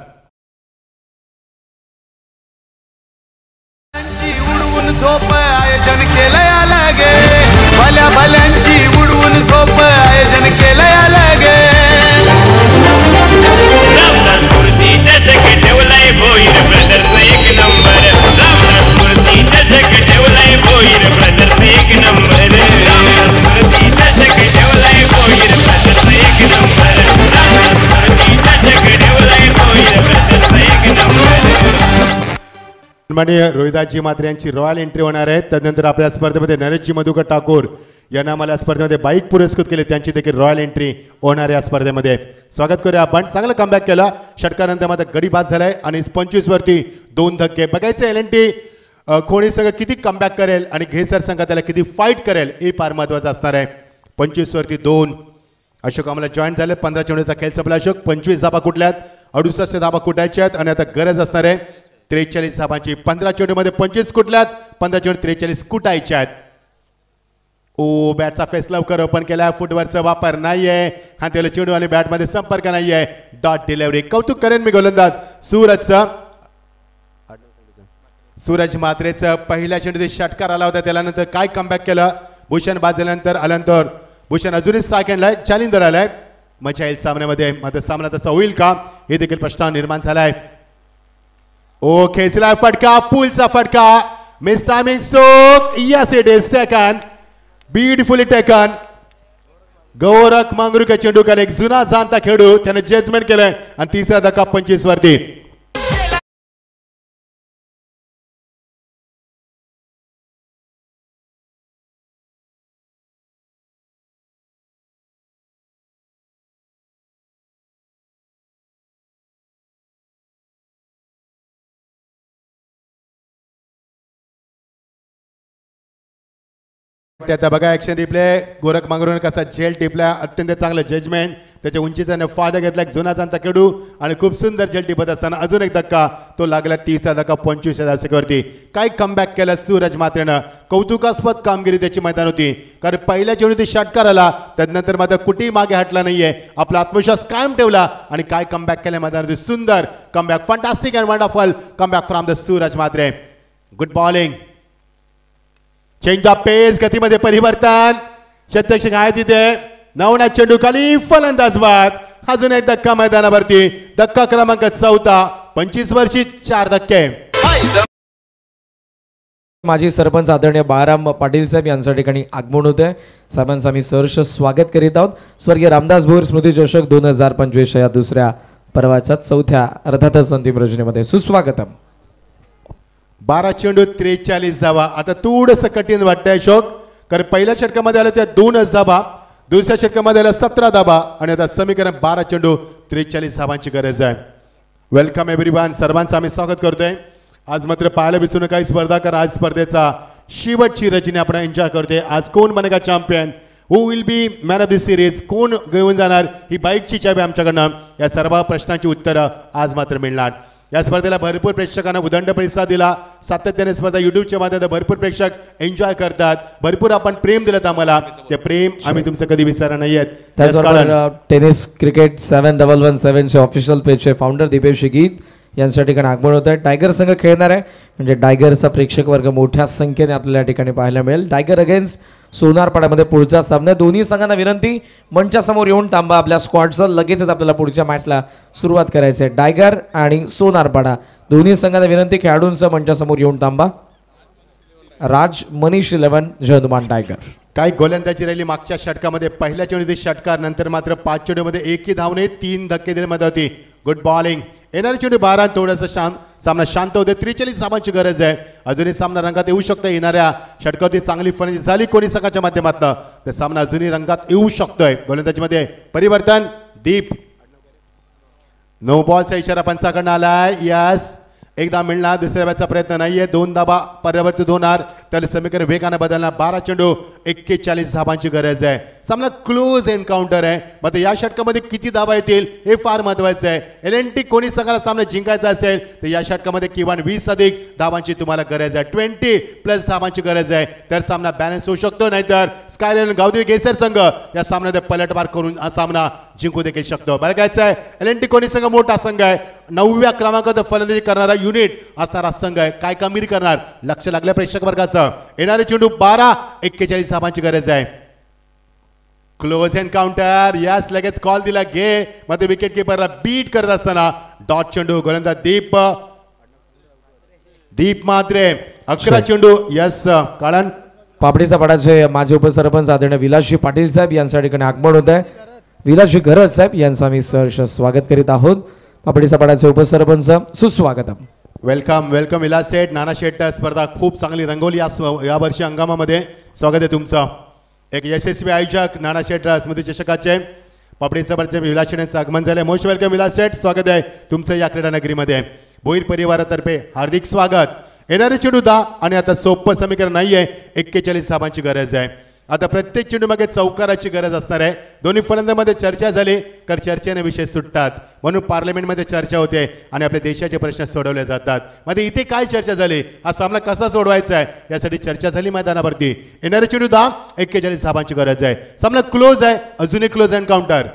झोप आयोजन केलंय अलगे भल्या भल्यांची उडवून झोप आयोजन केलंय अलगे रामदास मूर्ती दशक ठेवलाय भोईर ब्रदर्स एक नंबर रामदास मूर्ती दशक ठेवलाय भोईर ब्रदर्स एक नंबर रामदास मूर्ती दशक ठेवलाय भोईर ब्रदर्स एक नंबर रामदास मूर्ती दशक ठेवलाय भोईर ब्रदर्स एक नंबर माननीय रोहिदासजी मात्रे यांची रॉयल एंट्री होणार आहे त्यानंतर आपल्या स्पर्धेमध्ये नरेशजी मधुकर ठाकूर यांना मला स्पर्धेमध्ये बाईक पुरस्कृत केले त्यांची देखील रॉयल एंट्री होणार आहे या स्पर्धेमध्ये स्वागत करूया आपण चांगलं कमबॅक केला षटकानंतर मात्र गडी बाद झालाय आणि 25 वरती 2 धक्के बघायचे एल&टी खोणी संघ किती कमबॅक करेल आणि घेसर संघ त्याला किती फाईट करेल हे फार महत्वाचं असणार आहे 25 वरती 2 अशोक आम्हाला जॉईन झाले 15 चेंडूचा खेळ संपला अशोक 25 धाबा कुठल्यात 68 धाबा कुठायच्या आहेत आणि आता गरज असणार आहे 43 धाबांची 15 चेंडूमध्ये 25 कुठल्यात 15 चेंडू 43 कुटायच्या आहेत ओ बॅटचा फेस लवकर ओपन केला फुटवरचा वापर नाहीये हा त्याला चेंडू आणि बॅटमध्ये संपर्क नाहीये डॉट डिलिव्हरी कौतुक करेन मी गोलंदाज सूरज मात्रेचं पहिल्या चेंडूत षटकार आला होता त्यानंतर काय कमबॅक केलं भूषण बाद झाल्यानंतर आल्यानंतर भूषण अजूनही स्ट्राईक हँडलाय चॅलेंजर आलाय मजा येईल सामन्यामध्ये मात्र सामना तसा होईल का हे देखील प्रश्न निर्माण झालाय ओ खेचला फटका पुलचा फटका miss timing stroke yes it is taken beautifully taken गौरख मांगरुके चेंडू एक जुना जाणता खेळू त्याने जजमेंट केलंय आणि तिसरा धक्का 25 वरती आता बघा ॲक्शन रिप्ले गोरख मांगरून कसा झेल टिपला अत्यंत चांगलं जजमेंट त्याच्या उंचीचा फायदा घेतला एक जुना जाणता खेळू आणि खूप सुंदर झेल टिपत असताना अजून एक धक्का तो लागला 30रा धक्का 25,000 सेकंदवरती काय कमबॅक केला सूरज मात्रेनं कौतुकास्पद कामगिरी त्याची मैदान होती कारण पहिल्या चेंडूत षटकार आला त्यानंतर मात्र कुठेही मागे हटला नाहीये आपला आत्मविश्वास कायम ठेवला आणि काय कमबॅक केल्या मैदानात सुंदर comeback fantastic and wonderful comeback from the Suraj Mhatre good bowling change of pace गतीमध्ये परिवर्तन शतक्षक आहे तिथे नवना चेंडू खाली फलंदाज बाद अजून एक धक्का मैदानावरती धक्का क्रमांक 4 25 वर्षी 4 धक्के माजी सरपंच आदरणीय बाळाराम पाटील साहेब यांच्या ठिकाणी आगमन होत आहे साहेबांचं आम्ही सहर्ष स्वागत करीत आहोत स्वर्गीय रामदास भोर स्मृती चषक 2025 या दुसऱ्या पर्वाच्या 4थ्या अर्थातच अंतिम रचनेमध्ये सुस्वागतम 12 चेंडू 43 धावा आता थोडंसं कठीण वाटतंय अशोक कारण पहिल्या षटकामध्ये आलं त्या 2च धावा दुसऱ्या षटकामध्ये आलं 17 धावा आणि आता समीकरण 12 चेंडू 43 धावांची गरज आहे वेलकम एव्हरीवन सर्वांचं आम्ही स्वागत करतोय आज मात्र पाहायला विसरू नका स्पर्धा कारण आज स्पर्धेचा शेवटची रचना आपण एन्जॉय करतोय आज कोण बनेगा champion who will be man of the series कोण घेऊन जाणार ही बाईकची चावी आमच्याकडनं या सर्व प्रश्नांची उत्तरं आज मात्र मिळणार या स्पर्धेला भरपूर प्रेक्षकांना उदंड प्रतिसाद दिला सातत्याने स्पर्धा युट्यूबच्या माध्यमातून भरपूर प्रेक्षक एन्जॉय करतात भरपूर आपण प्रेम दिलं आम्हाला ते प्रेम आम्ही तुमचं कधी विसरणार नाहीये त्याचबरोबर टेनिस क्रिकेट 7117 चे ऑफिशियल पेजचे फाउंडर दीपेश गीत यांच्या ठिकाणी आगमन होत आहे टायगर संघ खेळणार आहे म्हणजे टायगरचा प्रेक्षक वर्ग मोठ्या संख्येने आपल्याला या ठिकाणी पाहायला मिळेल टायगर अगेन्स्ट सोनारपाड्यामध्ये पुढचा सामना दोन्ही संघांना विनंती मंचासमोर येऊन थांबा आपल्या स्क्वॉडचं लगेचच आपल्याला पुढच्या मॅचला सुरुवात करायची आहे टायगर आणि सोनारपाडा दोन्ही संघांना विनंती खेळाडूंसह मंचासमोर येऊन थांबा राज मनीष 11 जयनुमान टायगर काही गोलंदाजी राहिली मागच्या षटकामध्ये पहिल्या चेंडूतील षटकार नंतर मात्र 5 चेंडूमध्ये एकही धावने 3 धक्के दिले मध्ये होती गुड बॉलिंग येणारी चेंडू 12 थोडंसं सामना शांत होते 43 धावांची गरज आहे अजूनही सामना रंगात येऊ शकतो येणाऱ्या षटकावरती चांगली फलंदाजी झाली कोणी संघाच्या माध्यमातून तर सामना अजूनही रंगात येऊ शकतोय गोलंदाजीमध्ये परिवर्तन दीप नो बॉलचा इशारा पंचाकडनं आलाय यस एकदा मिळणार दुसऱ्या बॅचचा प्रयत्न नाहीये 2 धावा परिवर्तित होणार त्याला समीकरण वेगाने बदलणार 12 चेंडू 41 धावांची गरज आहे सामना क्लोज एन्काउंटर आहे मात्र या षटकामध्ये किती धावा येतील हे फार महत्वाचं आहे एलएनटी कोणी संघाला सामना जिंकायचा असेल तर या षटकामध्ये किमान 20 अधिक धावांची तुम्हाला गरज आहे 20+ धावांची गरज आहे तर सामना बॅलन्स होऊ शकतो नाहीतर स्कायलाइन गावदेवी गेसर संघ या सामन्यात पलटवार करून हा सामना जिंकू देखील शकतो बघायचं आहे एलएनटी कोणी संघ मोठा संघ आहे 9व्या क्रमांकावर फलंदाजी करणारा युनिट असणारा संघ आहे काय कामगिरी करणार लक्ष लागल्या प्रेक्षक वर्गाचं येणारे चेंडू 41 धावांची गरज आहे क्लोज एन्काउंटर यास लगेच कॉल दिला घे मध्ये विकेट किपरला बीट करत असताना डॉट चेंडू गोलंदाज दीप मात्रे 11 चेंडू यस काळन पापडीचा पाडाचे माजी उपसरपंच आदरणीय विलासजी पाटील साहेब यांच्या ठिकाणी आगमन होत आहे विलासजी गरज साहेब यांचं आम्ही सहर्ष स्वागत करीत आहोत पापडीचा पाडाचे उपसरपंच सुस्वागतम वेलकम वेलकम विलास शेठ नाना शेठ स्पर्धा खूप चांगली रंगवली या वर्षी हंगामामध्ये स्वागत आहे तुमचं एक यशस्वी आयोजक नाना शेठ स्मृती चषकाचे पापडीचा पाडाचे विलास शेठ यांचं आगमन झाले मोस्ट वेलकम विलास शेठ स्वागत आहे तुमचं या क्रीडा नगरीमध्ये भोईर परिवारातर्फे हार्दिक स्वागत येणारे चेंडू 10 आणि आता सोपं समीकरण नाहीये 41 धावांची गरज आहे आता प्रत्येक चेंडू मागे चौकाराची गरज असणार आहे दोन्ही फलंदामध्ये चर्चा झाली तर चर्चेने विषय सुटतात म्हणून पार्लमेंटमध्ये चर्चा होते आणि आपल्या देशाचे प्रश्न सोडवले जातात मध्ये इथे काय चर्चा झाली हा सामना कसा सोडवायचा आहे यासाठी चर्चा झाली मैदानावरती येणारे चेंडू 10 41 धावांची गरज आहे सामना क्लोज आहे अजूनही क्लोज एन्काउंटर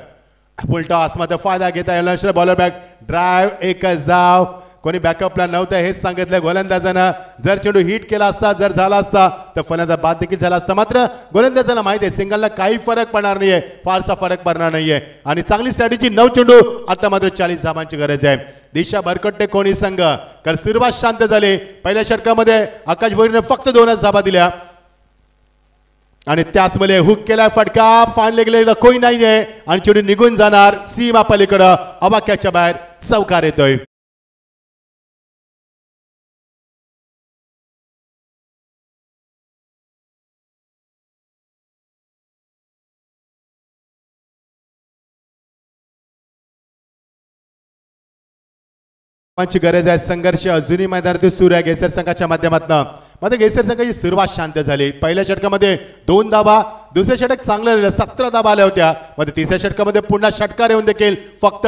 फुलटॉस मध्ये फायदा घेता येणार बॉलर बॅक ड्राईव्ह एकच धाव कोणी बॅकअपला नव्हतं हेच सांगितलं गोलंदाजानं जर चेंडू हिट केला असता जर झाला असता तर फलंदाज बाद देखील झाला असता मात्र गोलंदाजाला माहिती आहे सिंगलला काही फरक पडणार नाहीये फारसा फरक पडणार नाहीये आणि चांगली स्ट्रॅटेजी 9 चेंडू आता मात्र 40 धावांची गरज आहे दिशा भरकटते कोणी संघ कारण सुरुवात शांत झाली पहिल्या षटकामध्ये आकाश भोईरने फक्त 2च धावा दिल्या आणि त्याचमध्ये हुक केला फटका फान गेलेला कोणी नाहीये आणि चेंडू निघून जाणार सीमा पलीकडं अवाक्याच्या बाहेर चौकार येतोय ची गरज आहे संघर्ष अजूनही मैदानात सुरू आहे गेसर संघाच्या माध्यमातून मात्र गेसर संघाची सुरुवात शांत झाली. पहिल्या षटकामध्ये 2 धाबा, दुसऱ्या षटक चांगलं राहिलं, 17 धाबा आल्या होत्या. मात्र तिसऱ्या षटकामध्ये पुन्हा षटकार येऊन देखील फक्त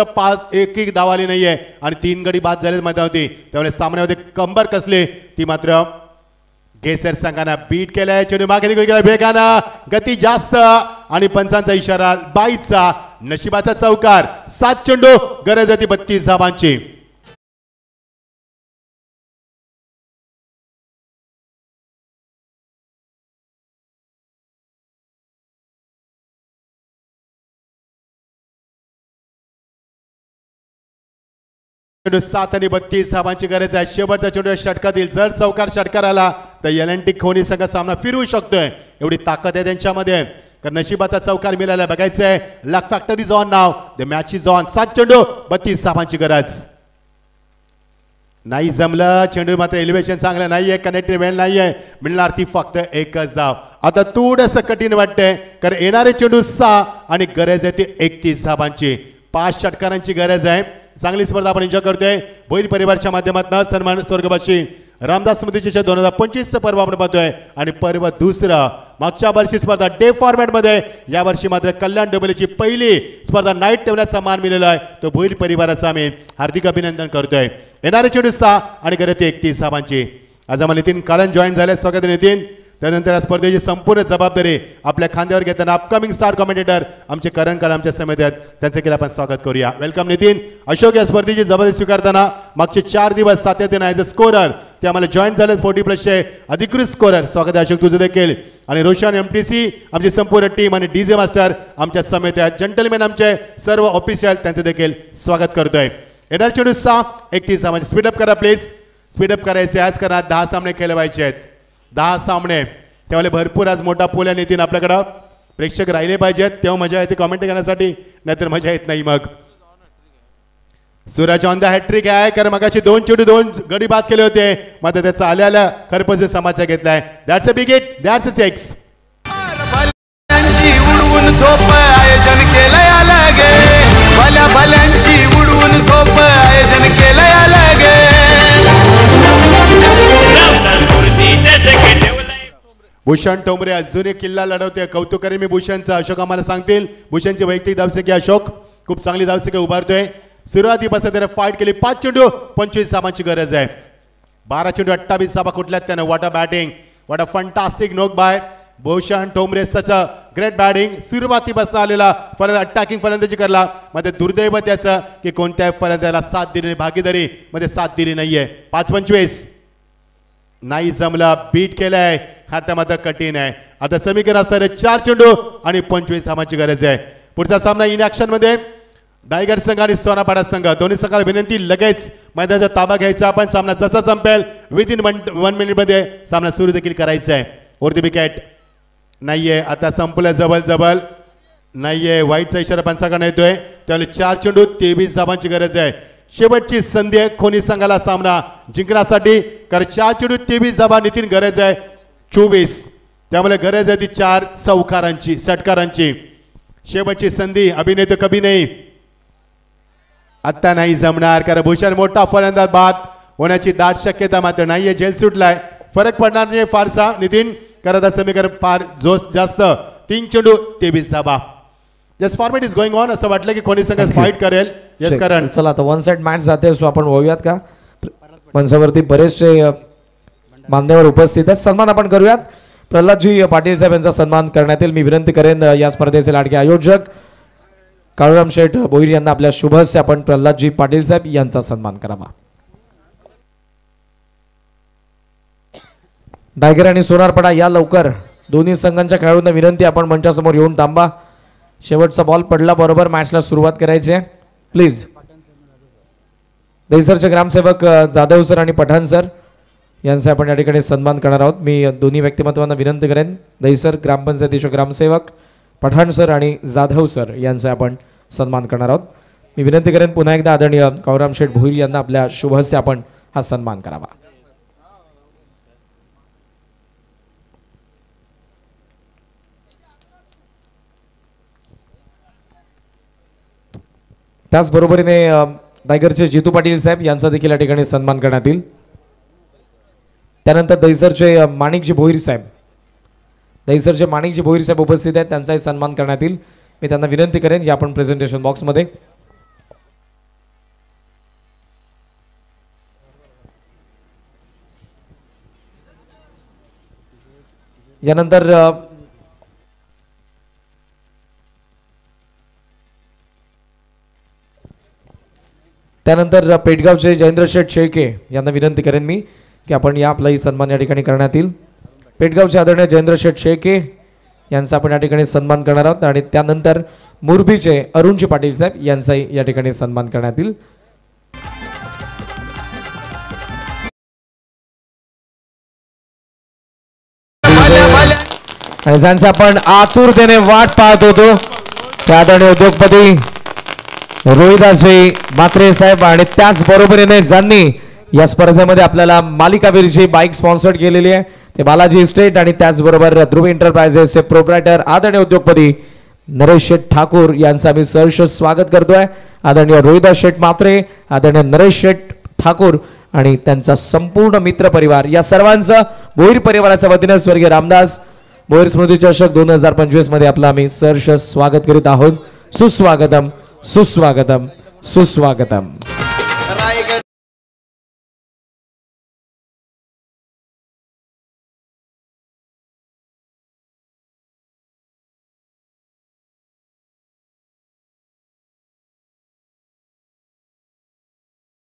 1 धाव आली नाहीये आणि 3 गडी बाद झाले मैदानावरती. त्यामुळे सामन्यामध्ये कंबर कसली ती मात्र गेसर संघानं बीट केलाय. चेंडू मागे निघून गेला वेगानं, गती जास्त आणि पंचांचा इशारा बाईचा. नशिबाचा चौकार. 7 चेंडू, गरज होती 32 धावांची. चेंडू 7 आणि 32 धावांची गरज आहे. शेवटच्या चेंडू षटकातील जर चौकार षटकार आला तर एल&टी खोनी संघ सामना फिरवू शकतोय. एवढी ताकद आहे त्यांच्यामध्ये. कारण नशिबाचा चौकार मिळाला बघायचंय. Luck factor is on now. The match is on. 7 चेंडू 32 धावांची गरज. नाही जमलं. चेंडू मात्र एलिव्हेशन चांगलं नाहीये, कनेक्टेड वेळ नाहीये, मिळणार ती फक्त 1च धाव. आता थोडंसं कठीण वाटतंय कारण येणारे चेंडू 6 आणि गरज आहे ती 31 धावांची. 5 षटकारांची गरज आहे. चांगली स्पर्धा आपण एन्जॉय करतोय. भोईर परिवारच्या माध्यमातून सन्मान स्वर्गवासी रामदास स्मृतीच्या 2025 पर्व आपण पाहतोय आणि पर्व दुसरं. मागच्या वर्षी स्पर्धा डे फॉर्मॅट मध्ये, या वर्षी मात्र कल्याण डोंबिवलीची पहिली स्पर्धा नाईट ठेवण्याचा मान मिळाला आहे. तो भोईर परिवाराचा आम्ही हार्दिक अभिनंदन करतोय. येणारे चेंडू 6 आणि गरज 31 धावांची. आज आम्हाला नितीन काळन जॉईन झाले. स्वागत नितीन. त्यानंतर या स्पर्धेची संपूर्ण जबाबदारी आपल्या खांद्यावर घेताना अपकमिंग स्टार कॉमेंटेटर आमचे करण काळे आमच्या समेत आहेत. त्यांचे देखील आपण स्वागत करूया. वेलकम नितीन. अशोक या स्पर्धेची जबाबदारी स्वीकारताना मागचे 4 दिवस सातत्याने ॲज अ स्कोरर ते आम्हाला जॉईन झाले. 40+ अधिकृत स्कोरर. स्वागत आहे अशोक तुझं देखील. आणि रोशन MTC आमची संपूर्ण टीम आणि DJ मास्टर आमच्या समेत आहेत. जंटलमॅन आमचे सर्व ऑफिशियल त्यांचे देखील स्वागत करतोय. येणार चेंडू 6 31 धावांची. स्पीडअप करा प्लीज. स्पीडअप करायचे. आज करा 10 सामने खेळले पाहिजे आहेत. 10 सामने. त्यामुळे भरपूर आज मोठा पोल आहे नितीन आपल्याकडं. प्रेक्षक राहिले पाहिजेत तेव्हा मजा येते कॉमेंट करण्यासाठी, नाहीतर मजा येत नाही. मग सूरज ऑन द हॅट्रिक आहे कारण मगाशी 2 चेंडू 2 गडी बाद केले होते. मात्र त्याचा आल्याला खरपचे समाचार घेतलाय. That's a big hit. That's a 6. भल्यांची उडवून झोप आयोजन केलंय अलगे. भल्यांची उडवून झोप आयोजन केलंय अलगे. रामदास स्मृती दशक ठेवलंय. भूषण टोमरे अजून एक किल्ला लढवते. कौतुक करेन मी भूषणचं. अशोक आम्हाला सांगतील भूषणची वैयक्तिक धावसंख्या. अशोक खूप चांगली धावसंख्या उभारतोय. सुरुवातीपासून त्याने फाईट केली. 5 चेंडू 25 धावांची गरज आहे. 12 चेंडू 28 धावा कुठल्यात त्यानं. What a batting. What a fantastic knock by Bhushan Tomare. Such a great batting. सुरुवातीपासून आलेला फलंदाज अटॅकिंग फलंदाजी करला. मध्ये दुर्दैव त्याचं की कोणत्याही फलंदाजाला साथ दिली, भागीदारी मध्ये साथ दिली नाहीये. 5-25 नाही जमला. बीट केलंय. आता मात्र कठीण आहे. आता समीकरण असणारे 4 चेंडू आणि 25 धावांची गरज आहे. पुढचा सामना इन ऍक्शन मध्ये टायगर संघ आणि सोनापाडा संघ. दोन्ही संघाला विनंती लगेच मैदानाचा ताबा घ्यायचा. आपण सामना जसा संपेल विदिन 1 मिनिट मध्ये सामना सुरू देखील करायचा आहे. वरती विकेट नाहीये. आता संपलं. जबल नाहीये. वाईटचा इशारा पंचाकडे येतोय. त्यामुळे 4 चेंडू 23 धावांची गरज आहे. शेवटची संधी आहे खोनी संघाला सामना जिंकण्यासाठी कारण 4 चेंडू 23 धावा. नितीन गरज आहे 24. त्यामुळे गरज आहे ती 4 चौकारांची षटकारांची. शेवटची संधी. अभिनय तर कभी नाही. आता नाही जमणार कारण भूषण मोठा फलंदाज बाद होण्याची दाट शक्यता मात्र नाहीये. जेल सुटलाय. फरक पडणार नाही फारसा नितीन. करत समीकरण फार जोश जास्त. 3 चेंडू 23 धावा. Just format is going on. असं वाटलं की कोणी संघ फाईट करेल. येस करण. चला आता 1 साइड मॅच जाते. सो आपण बघूयात का मंचावरती बरेचसे मान्यवर उपस्थित आहेत. सन्मान आपण करूयात. प्रल्हादजी पाटील साहेब यांचा सन्मान करण्यात येईल. मी विनंती करेन या स्पर्धेचे लाडके आयोजक काळूराम शेठ भोईर यांना आपल्या शुभ हस्ते आपण प्रल्हादजी पाटील साहेब यांचा सन्मान करावा. टायगर आणि सोनारपाडा या लवकर. दोन्ही संघांच्या खेळाडूंना विनंती आपण मंचासमोर येऊन थांबा. शेवटचा बॉल पडला बरोबर मॅचला सुरुवात करायची आहे. प्लीज. दहिसरचे ग्रामसेवक जाधव सर आणि पठाण सर यांचा आपण या ठिकाणी सन्मान करणार आहोत. मी दोन्ही व्यक्तिमत्वांना विनंती करेन. दहिसर ग्रामपंचायतीचे ग्रामसेवक पठाण सर आणि जाधव सर यांचा आपण सन्मान करणार आहोत. मी विनंती करेन पुन्हा एकदा आदरणीय काळूराम शेठ भोईर यांना आपल्या शुभ हस्ते आपण हा सन्मान करावा. त्याचबरोबरीने टायगरचे जितू पाटील साहेब यांचा देखील या ठिकाणी सन्मान करण्यात येईल. त्यानंतर दहिसरचे माणिकजी भोईर साहेब, दहिसरचे माणिकजी भोईर साहेब उपस्थित आहेत, त्यांचाही सन्मान करण्यात येईल. मी त्यांना विनंती करेन या आपण प्रेझेंटेशन बॉक्समध्ये. यानंतर त्यानंतर पेटगावचे जयेंद्र शेठ शेळके यांना विनंती करेन मी की आपण या आपलाही सन्मान या ठिकाणी करण्यात येईल. पेटगावचे आदरणीय जयेंद्र शेठ शेळके यांचा आपण या ठिकाणी सन्मान करणार आहोत आणि त्यानंतर मोरबीचे अरुणजी पाटील साहेब यांचाही या ठिकाणी सन्मान करण्यात येईल. आणि ज्यांचा आपण आतुरतेने वाट पाहत होतो त्या आदरणीय उद्योगपती रोहिदासजी मात्रे साहेब आणि त्याच बरोबरीने ज्यांनी या स्पर्धेमध्ये आपल्याला मालिकावीरची बाईक स्पॉन्सर्ड केलेली आहे ते बालाजी इस्टेट आणि त्याचबरोबर ध्रुव एंटरप्राइजेसचे प्रोप्रायटर आदरणीय उद्योगपती नरेश शेठ ठाकूर यांचं आम्ही सहर्ष स्वागत करतोय. आदरणीय रोहिदास शेठ मात्रे, आदरणीय नरेश शेठ ठाकूर आणि त्यांचा संपूर्ण मित्र परिवार या सर्वांचं भोईर परिवाराच्या वतीने स्वर्गीय रामदास भोईर स्मृती चषक 2025 मध्ये आपलं आम्ही सहर्ष स्वागत करीत आहोत. सुस्वागतम सुस्वागतम सुस्वागतम.